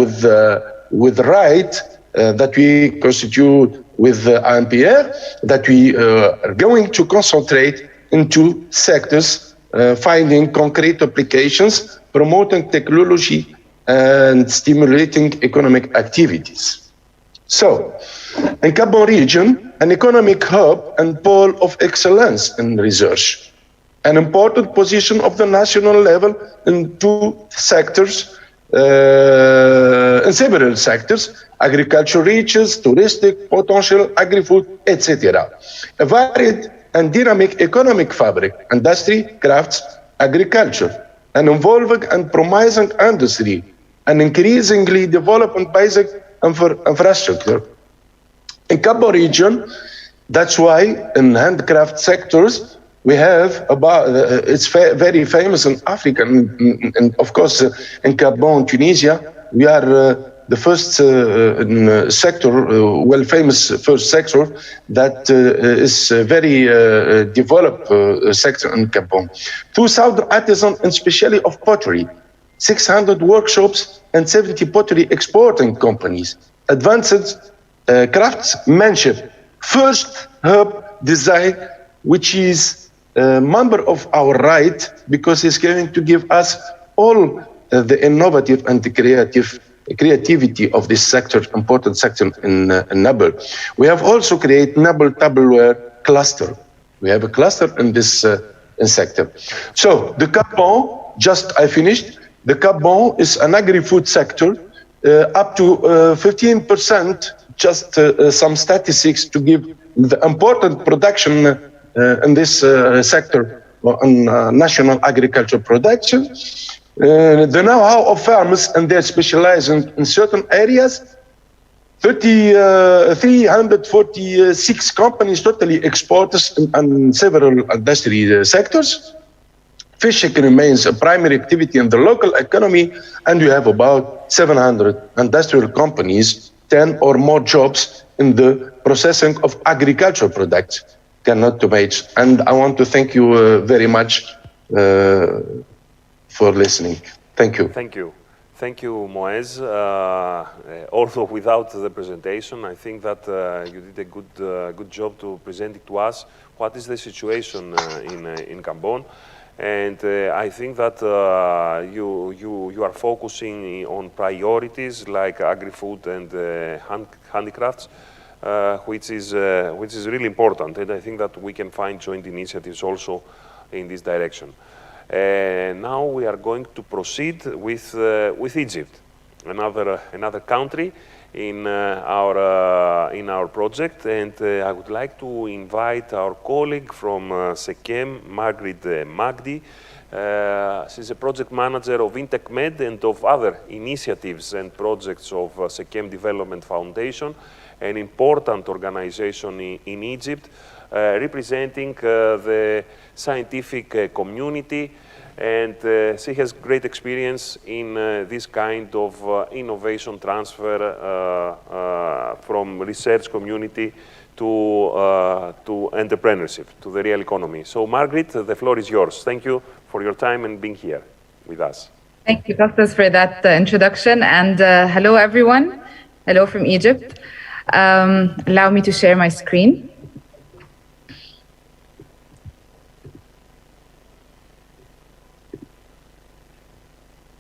with right that we constitute with INPR, that we are going to concentrate into sectors, finding concrete applications, promoting technology and stimulating economic activities. So, in Gabon region, an economic hub and pole of excellence in research, an important position of the national level in two sectors, in several sectors, agriculture reaches, touristic potential, agri-food, etc. A varied and dynamic economic fabric, industry, crafts, agriculture, an evolving and promising industry, an increasingly developing basic infrastructure. In Gabon region, that's why in handcraft sectors, we have about, it's very famous in Africa, and of course in Gabon, Tunisia, we are the first sector, well famous first sector that is very developed sector in Gabon. 2,000 artisans, and especially of pottery, 600 workshops and 70 pottery exporting companies, advanced craftsmanship, first hub design, which is a member of our right, because it's going to give us all the innovative and the creativity of this sector, important sector in Nabel. We have also created Nabel tableware cluster. We have a cluster in this sector. So the Gabon, just I finished, the Gabon is an agri-food sector, up to 15%, just some statistics to give the important production in this sector on national agriculture production. The know-how of farmers and their specializing in certain areas, 346 companies totally exporters in several industry sectors. Fishing remains a primary activity in the local economy, and you have about 700 industrial companies, 10 or more jobs in the processing of agricultural products, cannot to match. And I want to thank you very much for listening. Thank you. Thank you. Thank you, Moez. Also, without the presentation, I think that you did a good job to present it to us. What is the situation in Gabon? And I think that you are focusing on priorities like agri-food and handicrafts, which is really important. And I think that we can find joint initiatives also in this direction. Now we are going to proceed with Egypt, another country in our project, and I would like to invite our colleague from SECEM, Margaret Magdi. She's a project manager of INTECMED and of other initiatives and projects of SECEM Development Foundation, an important organization in Egypt, representing the scientific community, and she has great experience in this kind of innovation transfer from research community to entrepreneurship, to the real economy. So Margaret, the floor is yours. Thank you for your time and being here with us. Thank you, Kostas, for that introduction, and hello everyone. Hello from Egypt. Allow me to share my screen.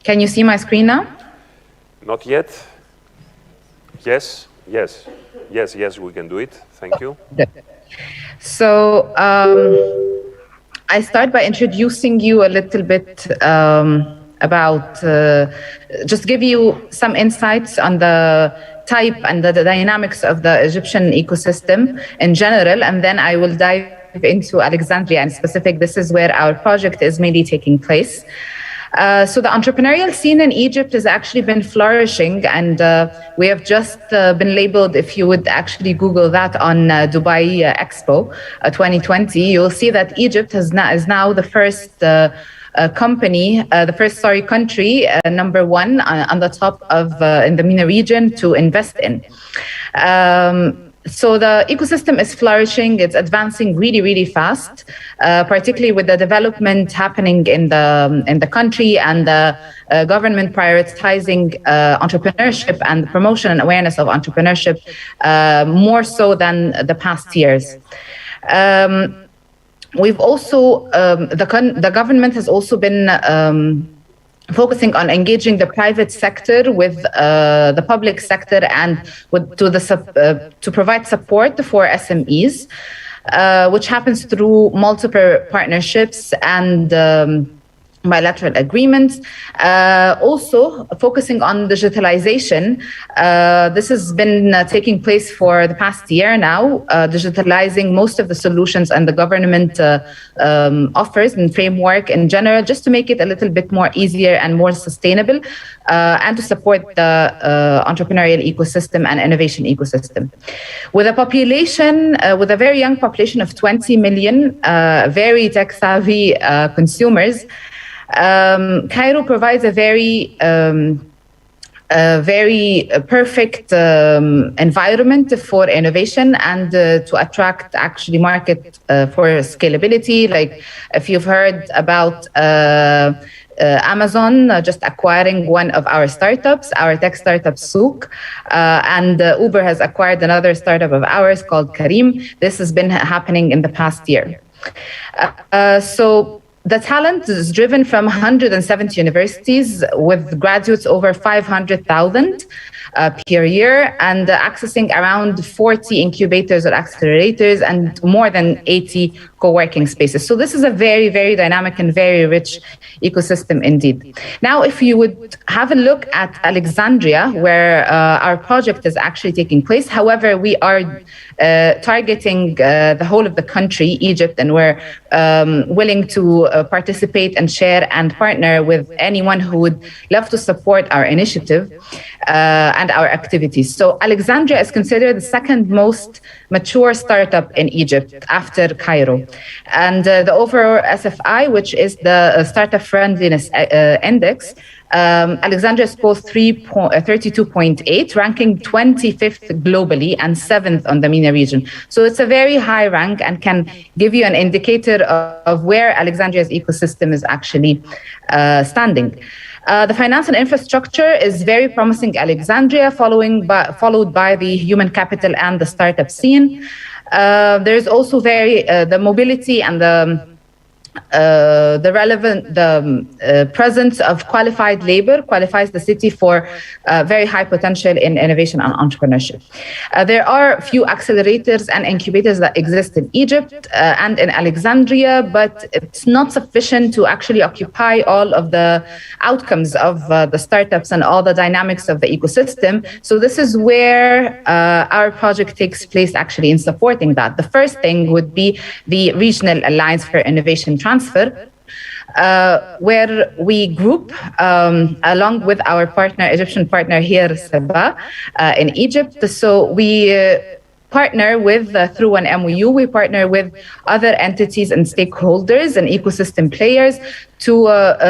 Can you see my screen now? Not yet? Yes, yes, yes, yes, we can do it. Thank you. So I start by introducing you a little bit about, just give you some insights on the type and the dynamics of the Egyptian ecosystem in general, and then I will dive into Alexandria in specific. This is where our project is mainly taking place. So the entrepreneurial scene in Egypt has actually been flourishing, and we have just been labeled, if you would actually Google that on Dubai Expo 2020, you'll see that Egypt is now the first country, number one on the top of in the MENA region to invest in. So the ecosystem is flourishing. It's advancing really, really fast, particularly with the development happening in the country and the government prioritizing entrepreneurship and promotion and awareness of entrepreneurship more so than the past years. We've also, the government has also been focusing on engaging the private sector with the public sector and to provide support for SMEs, which happens through multiple partnerships and bilateral agreements. Also focusing on digitalization. This has been taking place for the past year now, digitalizing most of the solutions and the government offers and framework in general, just to make it a little bit more easier and more sustainable, and to support the entrepreneurial ecosystem and innovation ecosystem. With a population, with a very young population of 20 million, very tech-savvy consumers, Cairo provides a very perfect environment for innovation and to attract actually market for scalability. Like if you've heard about Amazon just acquiring one of our startups, our tech startup Souk, and Uber has acquired another startup of ours called Kareem. This has been happening in the past year. So the talent is driven from 170 universities with graduates over 500,000 per year, and accessing around 40 incubators or accelerators and more than 80 co-working spaces. So this is a very, very dynamic and very rich ecosystem indeed. Now, if you would have a look at Alexandria, where our project is actually taking place, however, we are targeting the whole of the country, Egypt, and we're willing to participate and share and partner with anyone who would love to support our initiative and our activities. So Alexandria is considered the second most mature startup in Egypt after Cairo. And the overall SFI, which is the Startup Friendliness Index, Alexandria scores 32.8, ranking 25th globally and 7th on the MENA region. So it's a very high rank and can give you an indicator of where Alexandria's ecosystem is actually standing. The finance and infrastructure is very promising Alexandria, followed by the human capital and the startup scene. There's also the mobility and the presence of qualified labor qualifies the city for very high potential in innovation and entrepreneurship. There are a few accelerators and incubators that exist in Egypt and in Alexandria, but it's not sufficient to actually occupy all of the outcomes of the startups and all the dynamics of the ecosystem. So this is where our project takes place actually in supporting that. The first thing would be the Regional Alliance for Innovation Transfer, where we group, along with our Egyptian partner here, Saba, in Egypt. So we partner with, through an MOU, we partner with other entities and stakeholders and ecosystem players to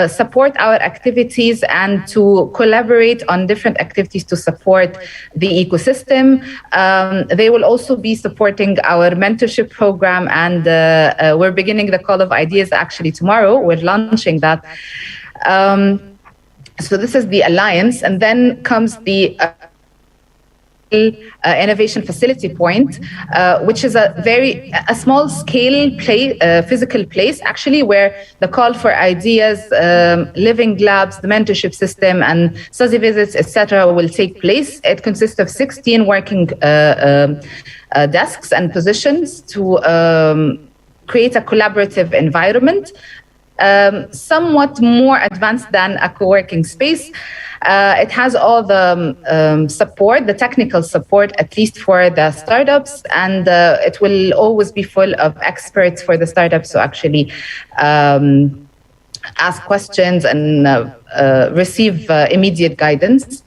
support our activities and to collaborate on different activities to support the ecosystem. They will also be supporting our mentorship program, and we're beginning the Call of Ideas actually tomorrow. We're launching that. So this is the alliance, and then comes the innovation facility point, which is a small scale physical place, actually, where the call for ideas, living labs, the mentorship system, and study visits, etc., will take place. It consists of 16 working desks and positions to create a collaborative environment, somewhat more advanced than a co-working space. It has all the support, the technical support, at least for the startups, and it will always be full of experts for the startups to actually ask questions and receive immediate guidance.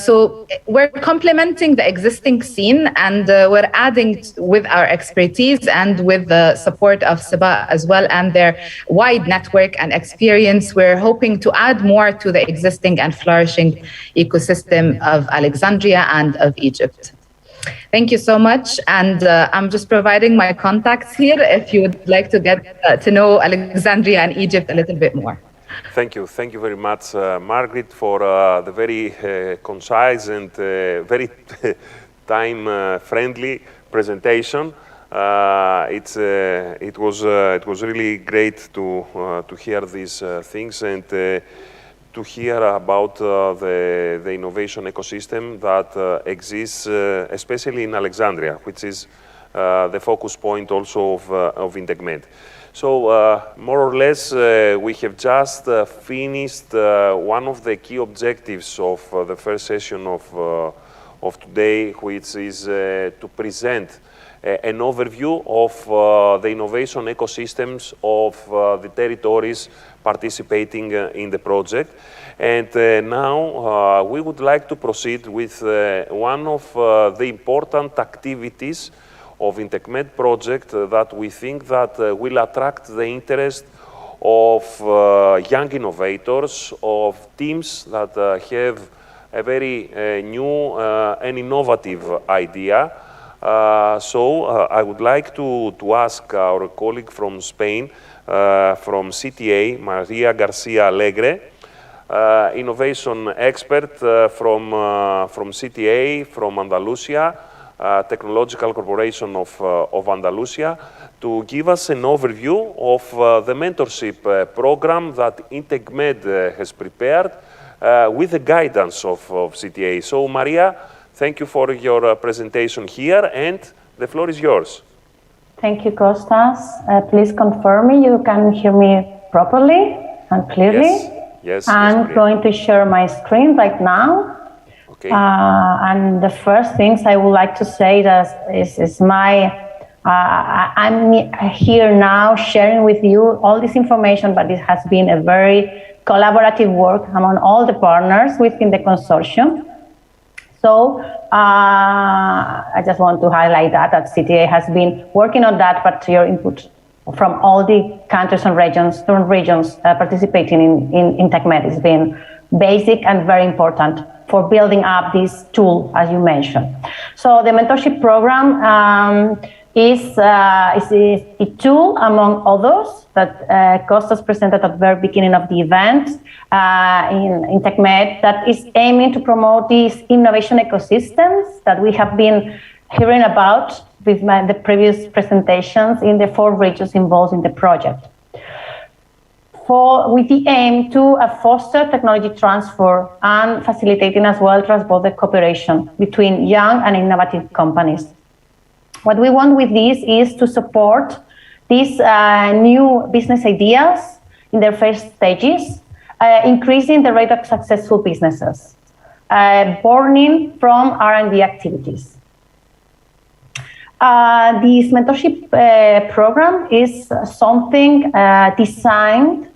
So we're complementing the existing scene, and we're adding with our expertise and with the support of SIBA as well and their wide network and experience. We're hoping to add more to the existing and flourishing ecosystem of Alexandria and of Egypt. Thank you so much, and I'm just providing my contacts here if you would like to get to know Alexandria and Egypt a little bit more. Thank you very much, Margaret, for the very concise and very time-friendly presentation. It was really great to hear these things and to hear about the innovation ecosystem that exists, especially in Alexandria, which is the focus point also of INTECMED. So more or less, we have just finished one of the key objectives of the first session of today, which is to present an overview of the innovation ecosystems of the territories participating in the project. And now we would like to proceed with one of the important activities of INTECMED project that we think that will attract the interest of young innovators, of teams that have a very new and innovative idea. So I would like to ask our colleague from Spain, from CTA, Maria Garcia Alegre, innovation expert from CTA, from Andalusia, Technological Corporation of Andalusia, to give us an overview of the mentorship program that INTECMED has prepared with the guidance of CTA. So Maria, thank you for your presentation here, and the floor is yours. Thank you, Kostas. Please confirm me you can hear me properly and clearly. Yes. I'm going to share my screen right now. Okay. And the first things I would like to say is I'm here now sharing with you all this information, but it has been a very collaborative work among all the partners within the consortium. So I just want to highlight that CTA has been working on that, but your input from all the countries and regions participating in INTECMED has been basic and very important for building up this tool, as you mentioned. So the mentorship program is a tool, among others, that Kostas presented at the very beginning of the event in INTECMED, that is aiming to promote these innovation ecosystems that we have been hearing about with the previous presentations in the 4 regions involved in the project. With the aim to foster technology transfer and facilitating as well cross-border cooperation between young and innovative companies. What we want with this is to support these new business ideas in their first stages, increasing the rate of successful businesses, born from R&D activities. This mentorship program is something designed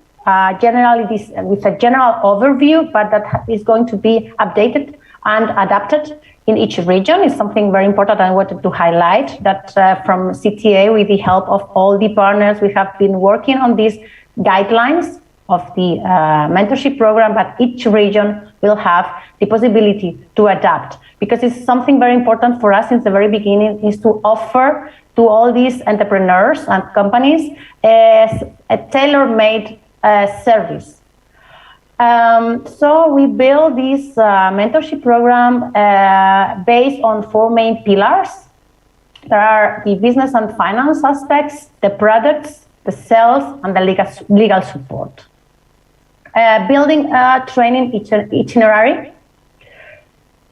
generally with a general overview, but that is going to be updated and adapted in each region. Is something very important I wanted to highlight, that from CTA, with the help of all the partners, we have been working on these guidelines of the mentorship program, but each region will have the possibility to adapt, because it's something very important for us since the very beginning, is to offer to all these entrepreneurs and companies a tailor-made service. So we build this mentorship program based on 4 main pillars. There are the business and finance aspects, the products, the sales, and the legal support. Building a training itinerary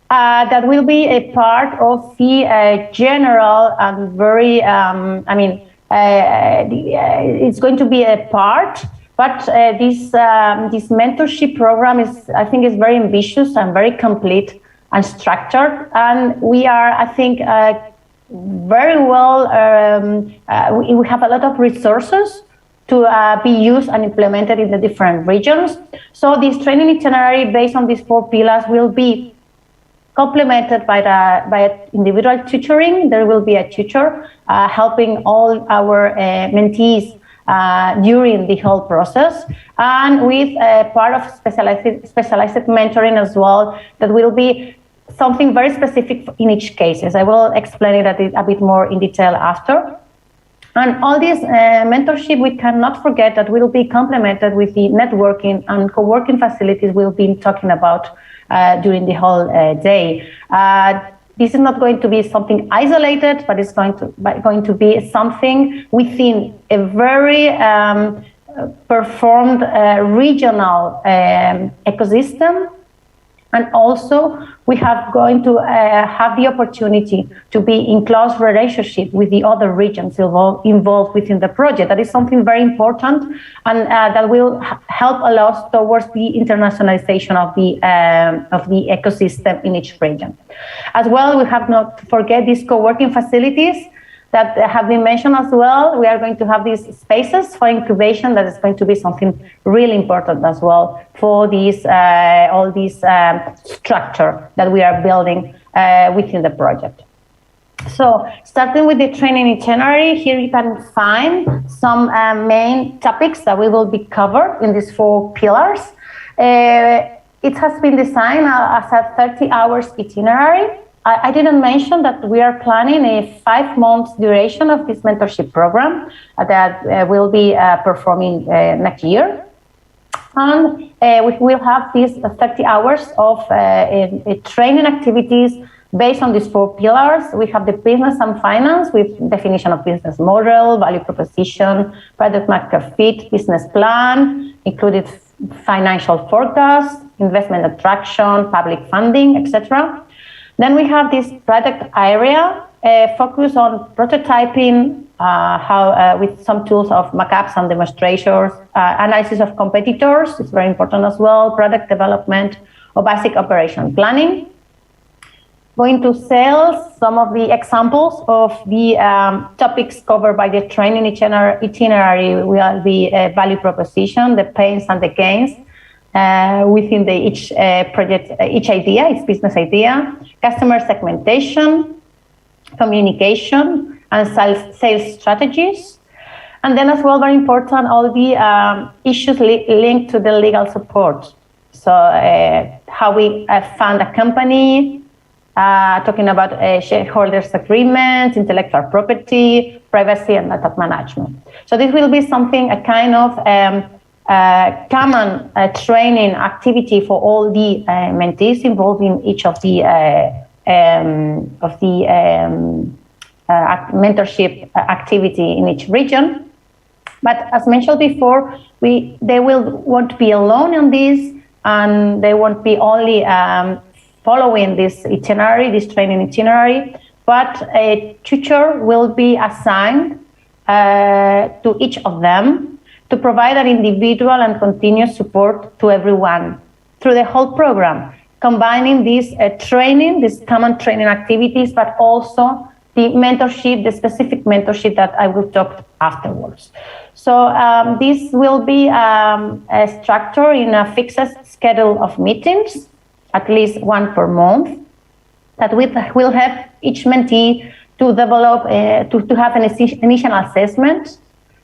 that will be a part of the general and very, it's going to be a part, but this mentorship program I think is very ambitious and very complete and structured, and we are, I think, very well, we have a lot of resources to be used and implemented in the different regions. So this training itinerary based on these 4 pillars will be complemented by individual tutoring. There will be a tutor helping all our mentees during the whole process, and with part of specialized mentoring as well, that will be something very specific in each case. I will explain it a bit more in detail after. And all this mentorship, we cannot forget that will be complemented with the networking and co-working facilities we'll be talking about during the whole day. This is not going to be something isolated, but it's going to be something within a very performed regional ecosystem. And also, we have going to have the opportunity to be in close relationship with the other regions involved within the project. That is something very important, and that will help a lot towards the internationalization of the ecosystem in each region. As well, we have not to forget these co-working facilities that have been mentioned as well. We are going to have these spaces for incubation. That is going to be something really important as well for these all this structure that we are building within the project. So starting with the training itinerary, here you can find some main topics that we will be covered in these 4 pillars. It has been designed as a 30 hours itinerary. I didn't mention that we are planning a 5 months duration of this mentorship program that will be performing next year. And we will have these 30 hours of training activities based on these 4 pillars. We have the business and finance with definition of business model, value proposition, product market fit, business plan, included financial forecast, investment attraction, public funding, etc. Then we have this product area focus on prototyping, with some tools of mockups and demonstrations, analysis of competitors, it's very important as well, product development, or basic operation planning. Going to sales, some of the examples of the topics covered by the training itinerary will be value proposition, the pains and the gains, within each project, each idea, each business idea, customer segmentation, communication, and sales strategies. And then as well, very important, all the issues linked to the legal support. So how we fund a company, talking about shareholders agreements, intellectual property, privacy, and data management. So this will be something, a kind of common training activity for all the mentees involved in each of the mentorship activity in each region. But as mentioned before, they won't be alone on this, and they won't be only following this itinerary, this training itinerary, but a tutor will be assigned to each of them to provide an individual and continuous support to everyone through the whole program, combining this training, these common training activities, but also the mentorship, the specific mentorship that I will talk afterwards. So this will be a structure in a fixed schedule of meetings, at least 1 per month, that will have each mentee to develop, to have an initial assessment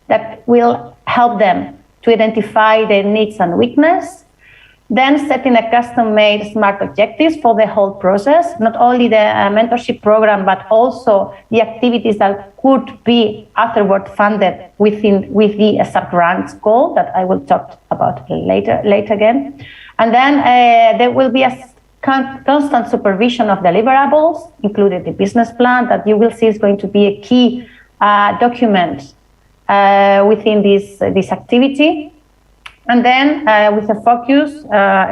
that will help them to identify their needs and weaknesses, Then setting a custom-made SMART objectives for the whole process, not only the mentorship program, but also the activities that could be afterward funded with the sub-grants goal that I will talk about later again. And then there will be a constant supervision of deliverables, including the business plan, that you will see is going to be a key document within this activity. And then with a focus,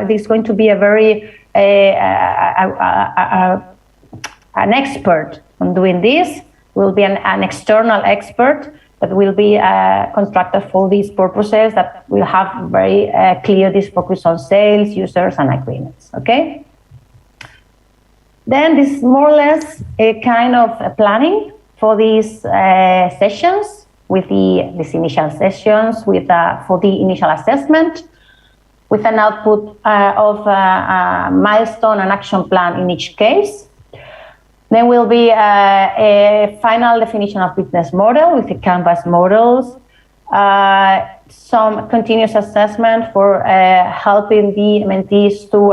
there's going to be a very an expert on doing this. Will be an external expert that will be constructed for these purposes, that will have very clear this focus on sales, users, and agreements. Okay. Then this is more or less a kind of planning for these sessions, with these initial sessions, with for the initial assessment, with an output of a milestone and action plan in each case. Then will be a final definition of business model with the Canvas models, some continuous assessment for helping the mentees to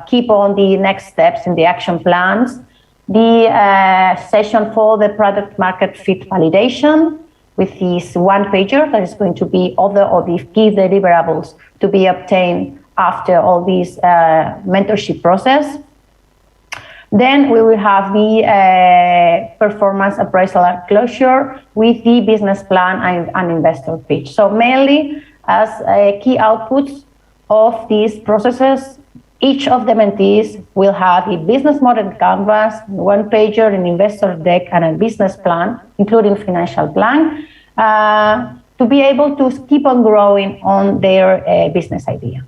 keep on the next steps in the action plans, the session for the product market fit validation, with this one-pager that is going to be other of the key deliverables to be obtained after all this mentorship process. Then we will have the performance appraisal and closure with the business plan and investor pitch. So mainly as key outputs of these processes, each of the mentees will have a business model canvas, one-pager, an investor deck, and a business plan, including financial plan, to be able to keep on growing on their business idea.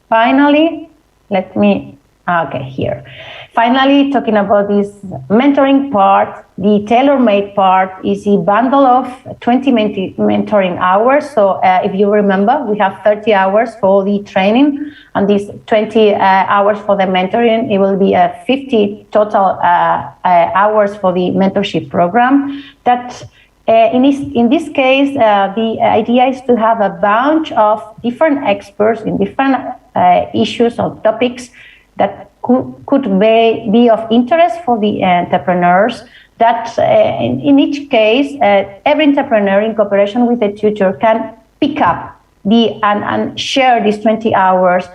Finally, Finally, talking about this mentoring part, the tailor-made part is a bundle of 20 mentoring hours. So if you remember, we have 30 hours for the training, and these 20 hours for the mentoring. It will be 50 total hours for the mentorship program. That in this case, the idea is to have a bunch of different experts in different issues or topics that could be of interest for the entrepreneurs, that in each case, every entrepreneur in cooperation with the tutor can pick up and share these 20 hours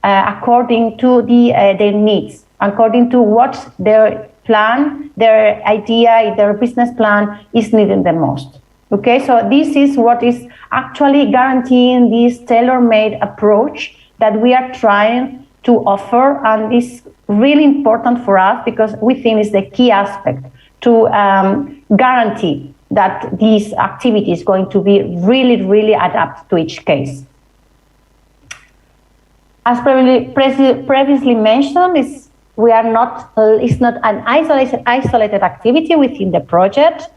according to their needs, according to what their plan, their idea, their business plan is needing the most. Okay, so this is what is actually guaranteeing this tailor-made approach that we are trying to offer, and is really important for us because we think it's the key aspect to guarantee that this activity is going to be really, really adapted to each case. As previously mentioned, it's not an isolated activity within the project.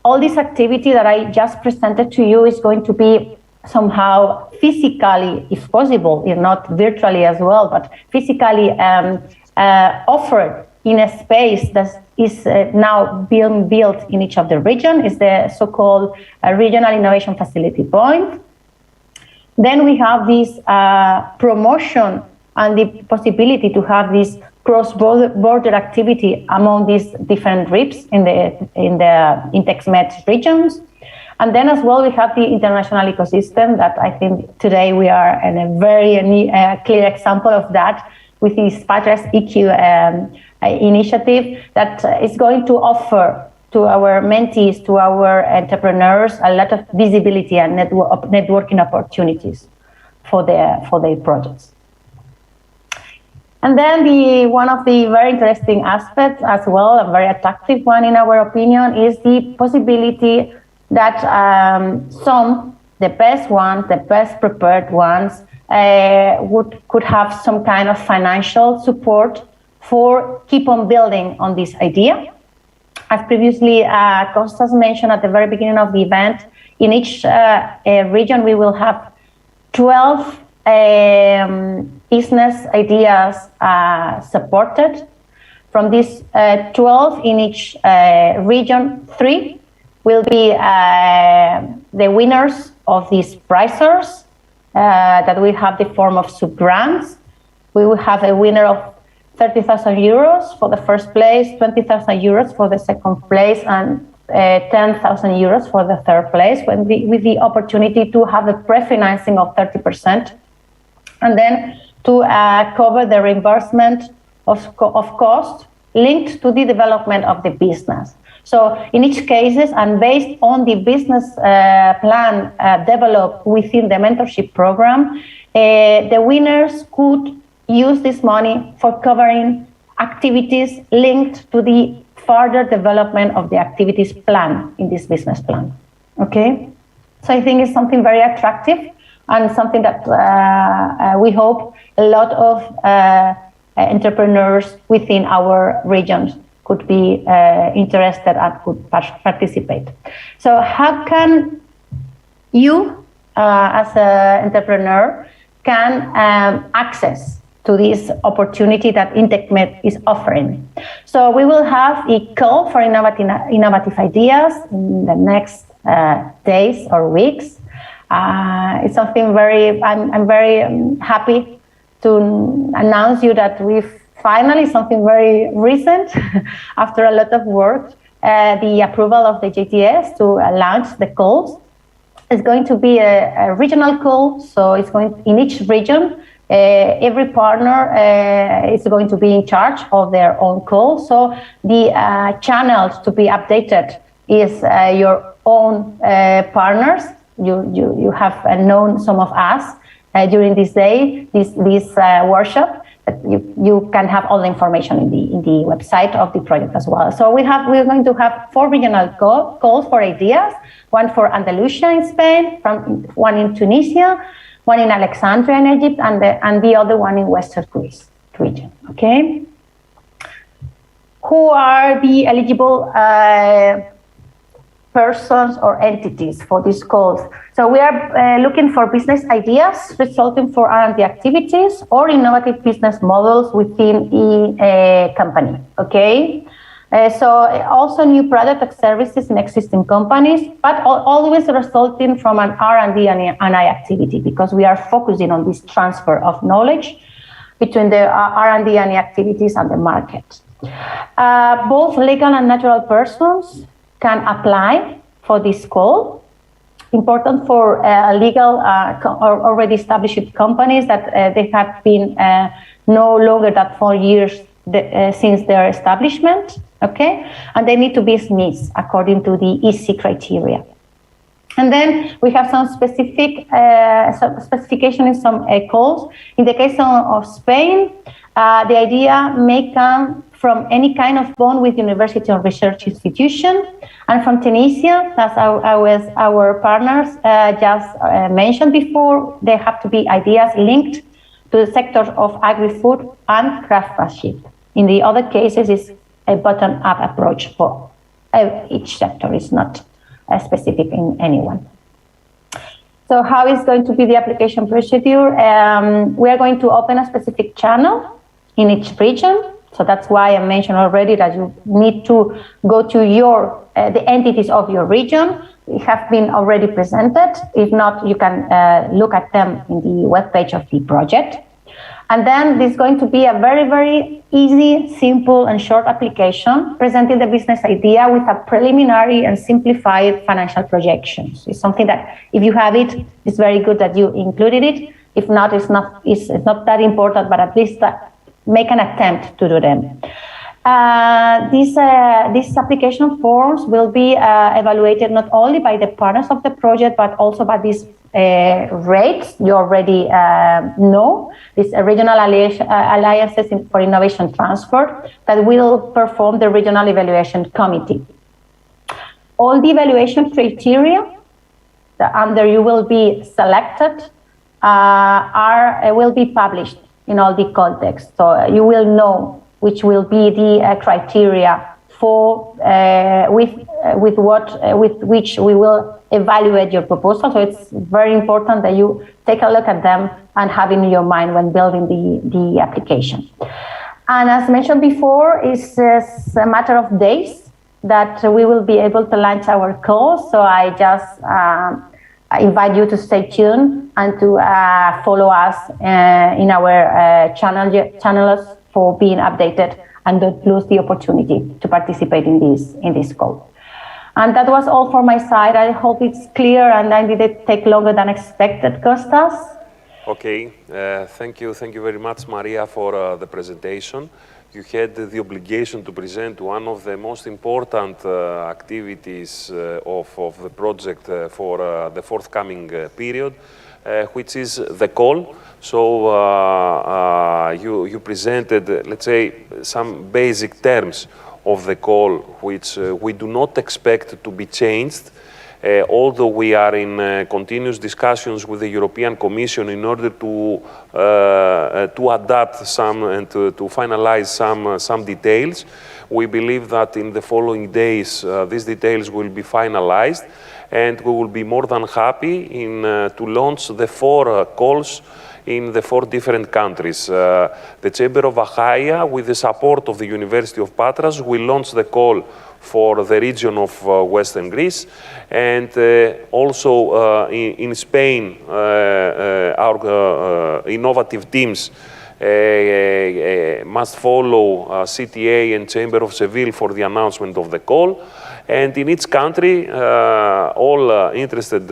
All this activity that I just presented to you is going to be somehow physically, if possible, if not virtually as well, but physically offered in a space that is now being built in each of the region, is the so-called Regional Innovation Facility Point. Then we have this promotion and the possibility to have this cross-border activity among these different RIPs in the INTECMED regions. And then as well, we have the international ecosystem that I think today we are in a very clear example of that with this PATRAS EQ initiative that is going to offer to our mentees, to our entrepreneurs, a lot of visibility and networking opportunities for their projects. And then one of the very interesting aspects as well, a very attractive one in our opinion, is the possibility that the best prepared ones, could have some kind of financial support for keep on building on this idea. As previously Kostas mentioned at the very beginning of the event, in each region we will have 12 business ideas supported. From these 12 in each region, 3 will be the winners of these prizes. that will have the form of sub-grants. We will have a winner of 30,000 euros for the first place, 20,000 euros for the second place, and 10,000 euros for the third place, with the opportunity to have a pre-financing of 30%, and then to cover the reimbursement of cost linked to the development of the business. So in each cases, and based on the business plan developed within the mentorship program, the winners could use this money for covering activities linked to the further development of the activities plan in this business plan. Okay, so I think it's something very attractive and something that we hope a lot of entrepreneurs within our regions could be interested and could participate. So how can you, as an entrepreneur, can access to this opportunity that INTECMED is offering? So we will have a call for innovative ideas in the next days or weeks. It's something I'm very happy to announce you that we've finally, something very recent, after a lot of work, the approval of the JTS to launch the calls. It's going to be a regional call, so it's going in each region. Every partner is going to be in charge of their own call. So the channels to be updated is your own partners. You have known some of us during this day, this workshop. You can have all the information in the website of the project as well. So we're going to have 4 regional calls for ideas: one for Andalusia in Spain, one in Tunisia, one in Alexandria in Egypt, and the other one in Western Greece region. Okay. Who are the eligible persons or entities for these calls? So we are looking for business ideas resulting from R&D activities or innovative business models within a company. Okay. So also new product or services in existing companies, but always resulting from an R&D and I activity, because we are focusing on this transfer of knowledge between the R&D and activities and the market. Both legal and natural persons can apply for this call. Important for legal or already established companies that they have been no longer than 4 years since their establishment, okay? And they need to be SMEs according to the EC criteria. And then we have some specific specification in some calls. In the case of Spain, the idea may come from any kind of bond with university or research institution. And from Tunisia, as our partners just mentioned before, there have to be ideas linked to the sectors of agri-food and craftsmanship. In the other cases, it's a bottom-up approach for each sector. It's not specific in anyone. So how is going to be the application procedure? We are going to open a specific channel in each region. So that's why I mentioned already that you need to go to the entities of your region. They have been already presented. If not, you can look at them in the webpage of the project. And then there's going to be a very, very easy, simple, and short application presenting the business idea with a preliminary and simplified financial projections. It's something that if you have it, it's very good that you included it. If not, it's not that important, but at least make an attempt to do them. These application forms will be evaluated not only by the partners of the project, but also by these rates you already know, these regional alliances for innovation transfer that will perform the regional evaluation committee. All the evaluation criteria that under you will be selected will be published in all the context. So you will know which will be the criteria for with which we will evaluate your proposal. So it's very important that you take a look at them and have in your mind when building the application. And as mentioned before, it's a matter of days that we will be able to launch our call. So I just I invite you to stay tuned and to follow us in our channels for being updated, and don't lose the opportunity to participate in this call. And that was all for my side. I hope it's clear and I didn't take longer than expected. Kostas? Okay, thank you very much, Maria, for the presentation. You had the obligation to present one of the most important activities of the project for the forthcoming period, which is the call. So you presented, let's say, some basic terms of the call, which we do not expect to be changed, although we are in continuous discussions with the European Commission in order to adapt some and to finalize some details. We believe that in the following days, these details will be finalized, and we will be more than happy to launch the 4 calls in the 4 different countries. The Chamber of Achaia, with the support of the University of Patras, will launch the call for the region of Western Greece, and also in Spain, our innovative teams must follow CTA and Chamber of Seville for the announcement of the call. And in each country, all interested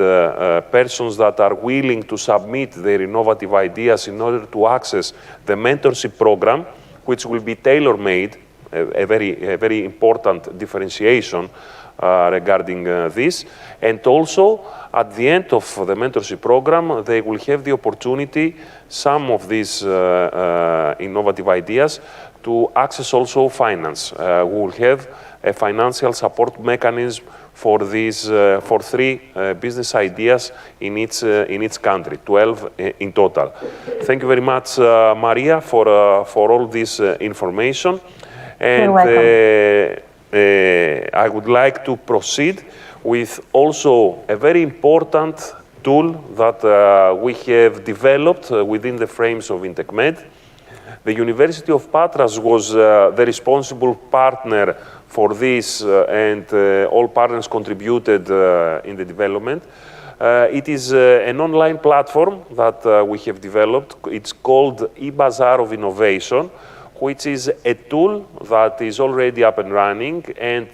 persons that are willing to submit their innovative ideas in order to access the mentorship program, which will be tailor-made, a very important differentiation regarding this. And also, at the end of the mentorship program, they will have the opportunity, some of these innovative ideas, to access also finance. We will have a financial support mechanism for these for 3 business ideas in each country, 12 in total. Thank you very much, Maria, for all this information. And I would like to proceed with also a very important tool that we have developed within the frames of INTECMED. The University of Patras was the responsible partner for this, and all partners contributed in the development. It is an online platform that we have developed. It's called eBazaar of Innovation, which is a tool that is already up and running and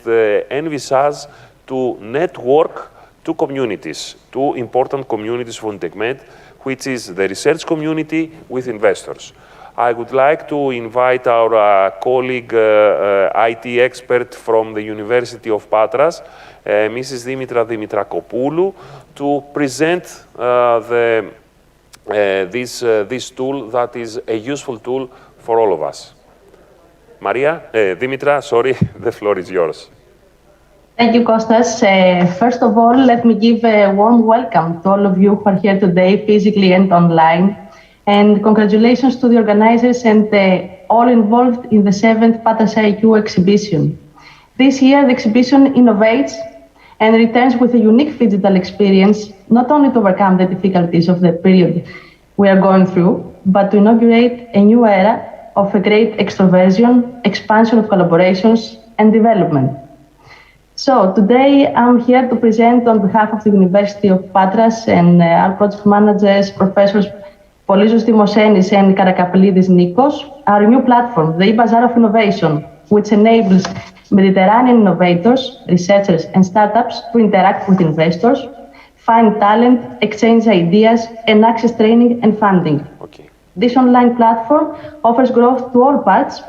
envisages to network 2 communities, 2 important communities for INTECMED, which is the research community with investors. I would like to invite our colleague, IT expert from the University of Patras, Mrs. Dimitra Dimitrakopoulou, to present this tool that is a useful tool for all of us. Maria, Dimitra, sorry, the floor is yours. Thank you, Kostas. First of all, let me give a warm welcome to all of you who are here today, physically and online. And congratulations to the organizers and all involved in the 7th PATRAS IQ exhibition. This year, the exhibition innovates and returns with a unique digital experience, not only to overcome the difficulties of the period we are going through, but to inaugurate a new era of a great extroversion, expansion of collaborations, and development. So today, I'm here to present on behalf of the University of Patras and our project managers, Professors Polizos Timosenis and Karakapelidis Nikos, our new platform, the eBazaar of Innovation, which enables Mediterranean innovators, researchers, and startups to interact with investors, find talent, exchange ideas, and access training and funding. Okay. This online platform offers growth to all parts,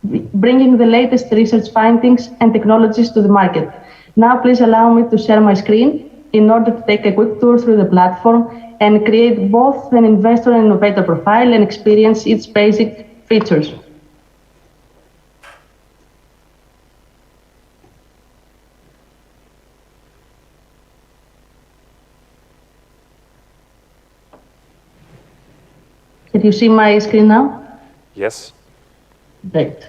bringing the latest research findings and technologies to the market. Now, please allow me to share my screen in order to take a quick tour through the platform and create both an investor and innovator profile and experience its basic features. Can you see my screen now? Yes. Great.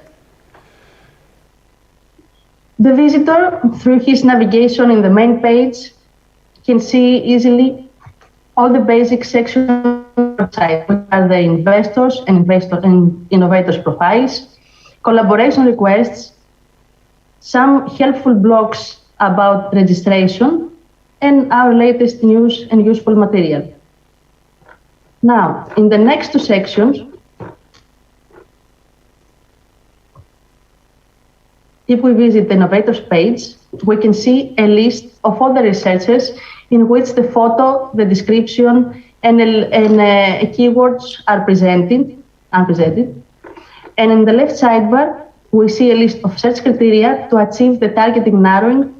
The visitor, through his navigation in the main page, can see easily all the basic sections of the website, which are the investors and innovators profiles, collaboration requests, some helpful blogs about registration, and our latest news and useful material. Now, in the next two sections, if we visit the innovators page, we can see a list of all the researchers in which the photo, the description, and keywords are presented. And in the left sidebar, we see a list of search criteria to achieve the targeting narrowing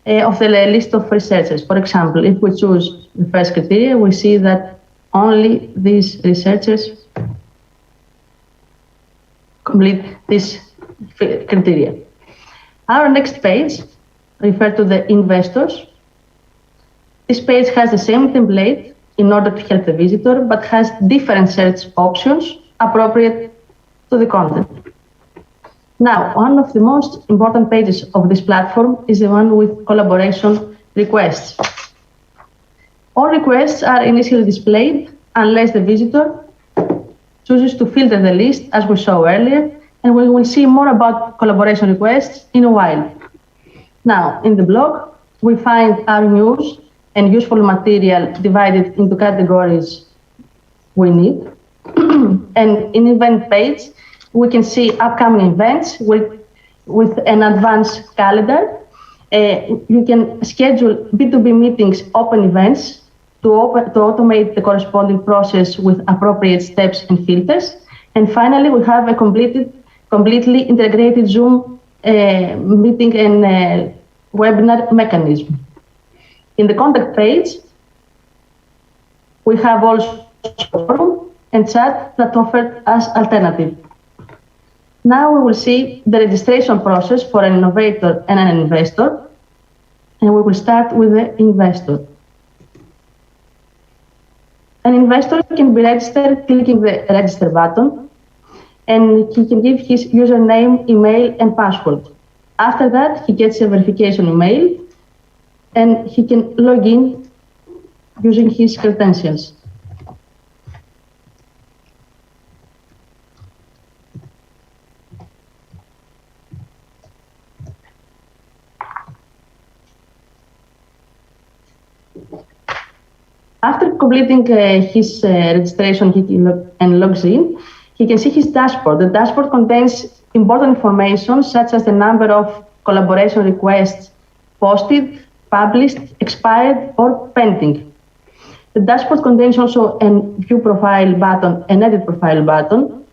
of the list of researchers. For example, if we choose the first criteria, we see that only these researchers complete this criteria. Our next page refers to the investors. This page has the same template in order to help the visitor, but has different search options appropriate to the content. Now, one of the most important pages of this platform is the one with collaboration requests. All requests are initially displayed unless the visitor chooses to filter the list, as we saw earlier, and we will see more about collaboration requests in a while. Now, in the blog, we find our news and useful material divided into categories we need. And in event page, we can see upcoming events with an advanced calendar. You can schedule B2B meetings, open events to automate the corresponding process with appropriate steps and filters. And finally, we have a completely integrated Zoom meeting and webinar mechanism. In the contact page, we have also forum and chat that offered as alternative. Now we will see the registration process for an innovator and an investor, and we will start with the investor. An investor can be registered clicking the register button, and he can give his username, email, and password. After that, he gets a verification email, and he can log in using his credentials. After completing his registration and logs in, he can see his dashboard. The dashboard contains important information such as the number of collaboration requests posted, published, expired, or pending. The dashboard contains also a view profile button and edit profile button.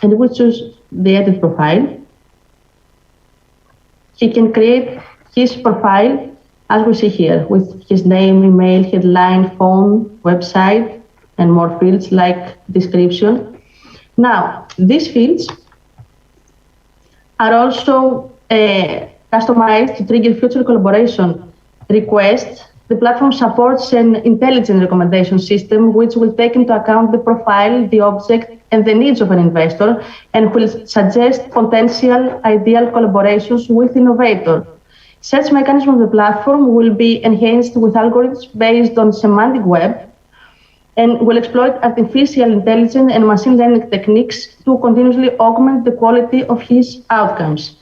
And if we choose the edit profile, he can create his profile as we see here, with his name, email, headline, phone, website, and more fields like description. Now, these fields are also customized to trigger future collaboration requests. The platform supports an intelligent recommendation system which will take into account the profile, the object, and the needs of an investor, and will suggest potential ideal collaborations with innovator. Search mechanism of the platform will be enhanced with algorithms based on semantic web and will exploit artificial intelligence and machine learning techniques to continuously augment the quality of his outcomes.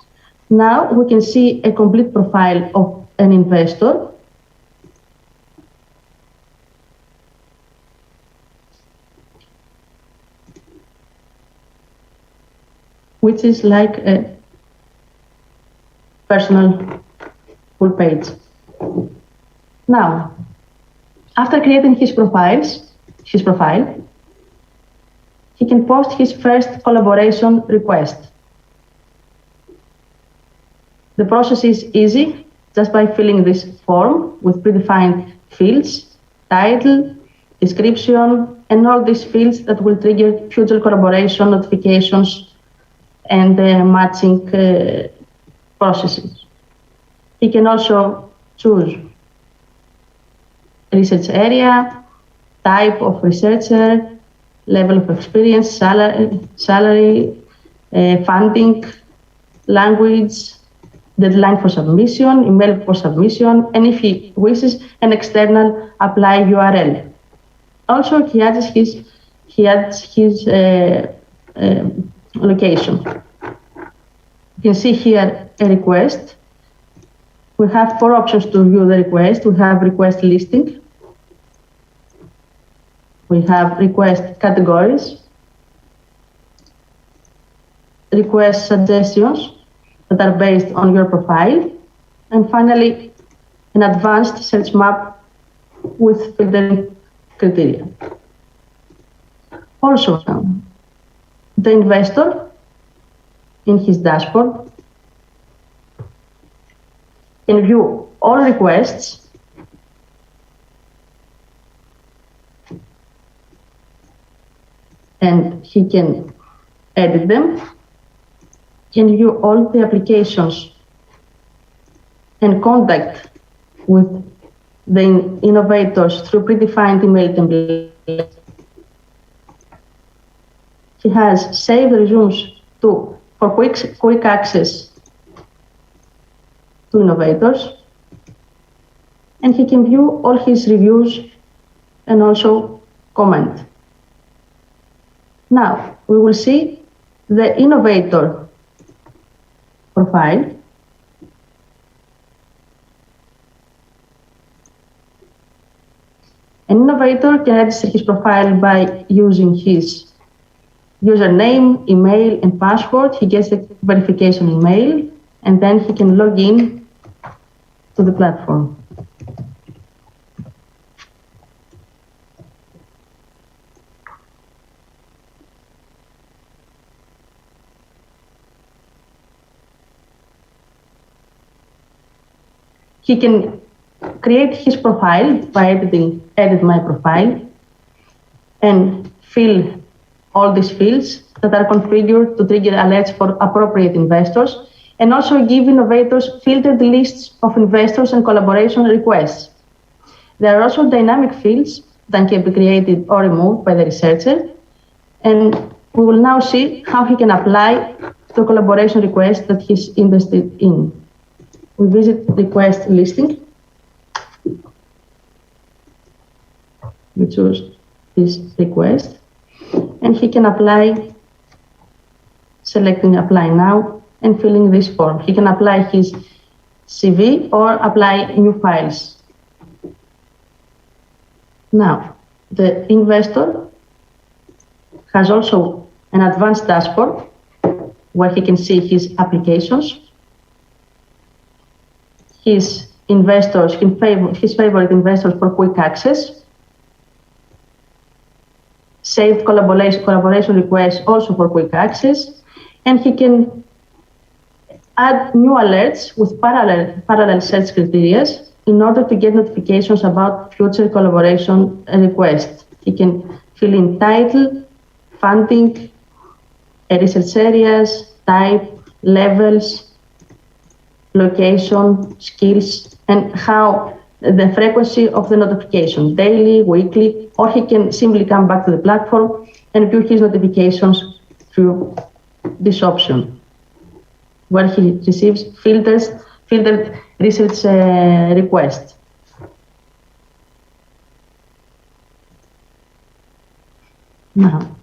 Now we can see a complete profile of an investor. Which is like a personal full page. Now, after creating his profile, he can post his first collaboration request. The process is easy, just by filling this form with predefined fields, title, description, and all these fields that will trigger future collaboration notifications and matching processes. He can also choose research area, type of researcher, level of experience, salary, funding, language, deadline for submission, email for submission, and if he wishes, an external apply URL. Also, he adds his location. You can see here a request We have 4 options to view the request. We have request listing. We have request categories, request suggestions that are based on your profile, and finally, an advanced search map with filtering criteria. Also, the investor in his dashboard can view all requests and he can edit them, can view all the applications and contact with the innovators through predefined email templates. He has saved resumes for quick access to innovators, and he can view all his reviews and also comment. Now, we will see the innovator profile. An innovator can register his profile by using his username, email, and password. He gets the verification email, and then he can log in to the platform. He can create his profile by edit my profile, and fill all these fields that are configured to trigger alerts for appropriate investors, and also give innovators filtered lists of investors and collaboration requests. There are also dynamic fields that can be created or removed by the researcher, and we will now see how he can apply the collaboration request that he's interested in. We visit request listing. We choose this request, and he can apply, selecting apply now and filling this form. He can apply his CV or apply new files. Now, the investor has also an advanced dashboard where he can see his applications, his investors, his favorite investors for quick access, saved collaboration requests also for quick access, and he can add new alerts with parallel search criteria in order to get notifications about future collaboration requests. He can fill in title, funding, research areas, type, levels, location, skills, and how the frequency of the notification, daily, weekly, or he can simply come back to the platform and view his notifications through this option, where he receives filtered research requests. Now,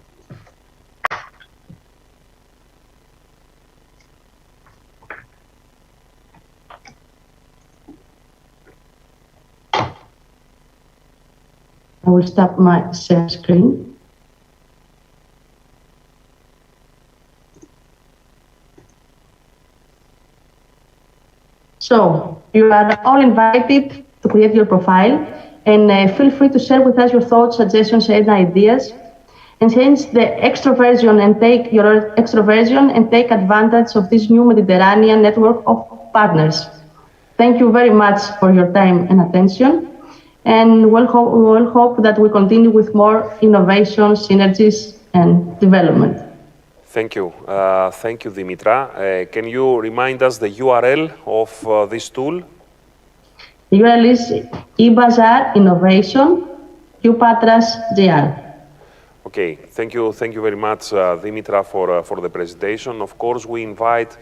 I will stop my share screen. So you are all invited to create your profile, and feel free to share with us your thoughts, suggestions, and ideas, and change the extroversion and take your extroversion and take advantage of this new Mediterranean network of partners. Thank you very much for your time and attention. And we'll hope that we continue with more innovation, synergies, and development. Thank you. Thank you, Dimitra. Can you remind us the URL of this tool? The URL is eBazaar Innovation, PATRAS GR. Okay, thank you very much, Dimitra, for the presentation. Of course, we invite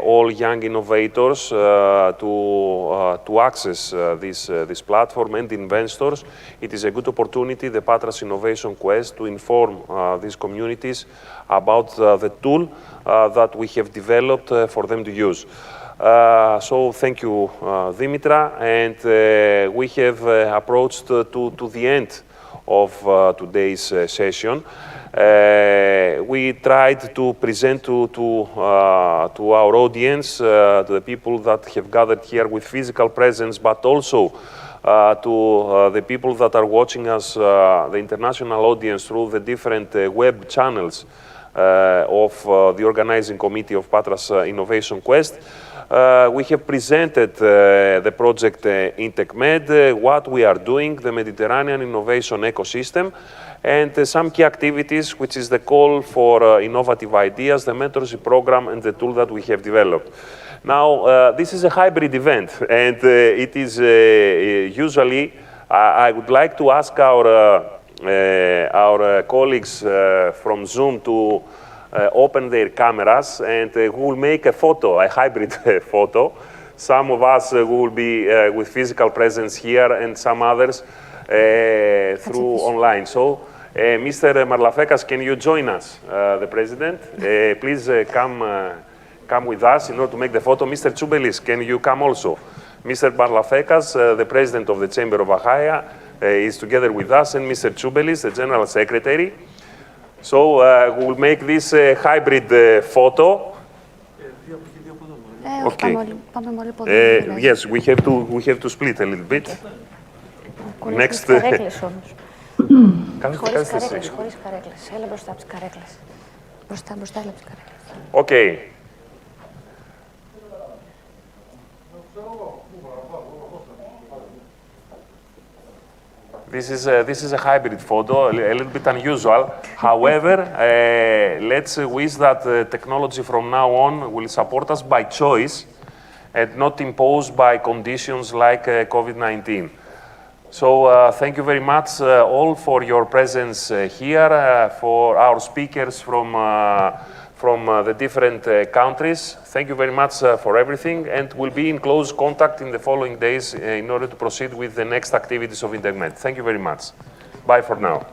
all young innovators to access this platform, and investors. It is a good opportunity, the PATRAS Innovation Quest, to inform these communities about the tool that we have developed for them to use. So thank you, Dimitra, and we have approached to the end of today's session. We tried to present to our audience, to the people that have gathered here with physical presence, but also to the people that are watching us, the international audience, through the different web channels of the organizing committee of PATRAS Innovation Quest. We have presented the project INTECMED, what we are doing, the Mediterranean innovation ecosystem, and some key activities, which is the call for innovative ideas, the mentorship program, and the tool that we have developed. Now, this is a hybrid event, and it is usually, I would like to ask our colleagues from Zoom to open their cameras, and we will make a photo, a hybrid photo. Some of us will be with physical presence here, and some others through online. So, Mr. Marlafekas, can you join us, the President? Please come with us in order to make the photo. Mr. Tsoubelis, can you come also? Mr. Marlafekas, the President of the Chamber of Achaia, is together with us, and Mr. Tsoubelis, the General Secretary. So we will make this hybrid photo. Okay. Yes, we have to split a little bit. Next. Χωρίς καρέκλες. Έλα μπροστά από τις καρέκλες. Μπροστά από τις καρέκλες. Okay. This is a hybrid photo, a little bit unusual. However, let's wish that technology from now on will support us by choice and not imposed by conditions like COVID-19. So thank you very much all for your presence here, for our speakers from the different countries. Thank you very much for everything, and we'll be in close contact in the following days in order to proceed with the next activities of INTECMED. Thank you very much. Bye for now.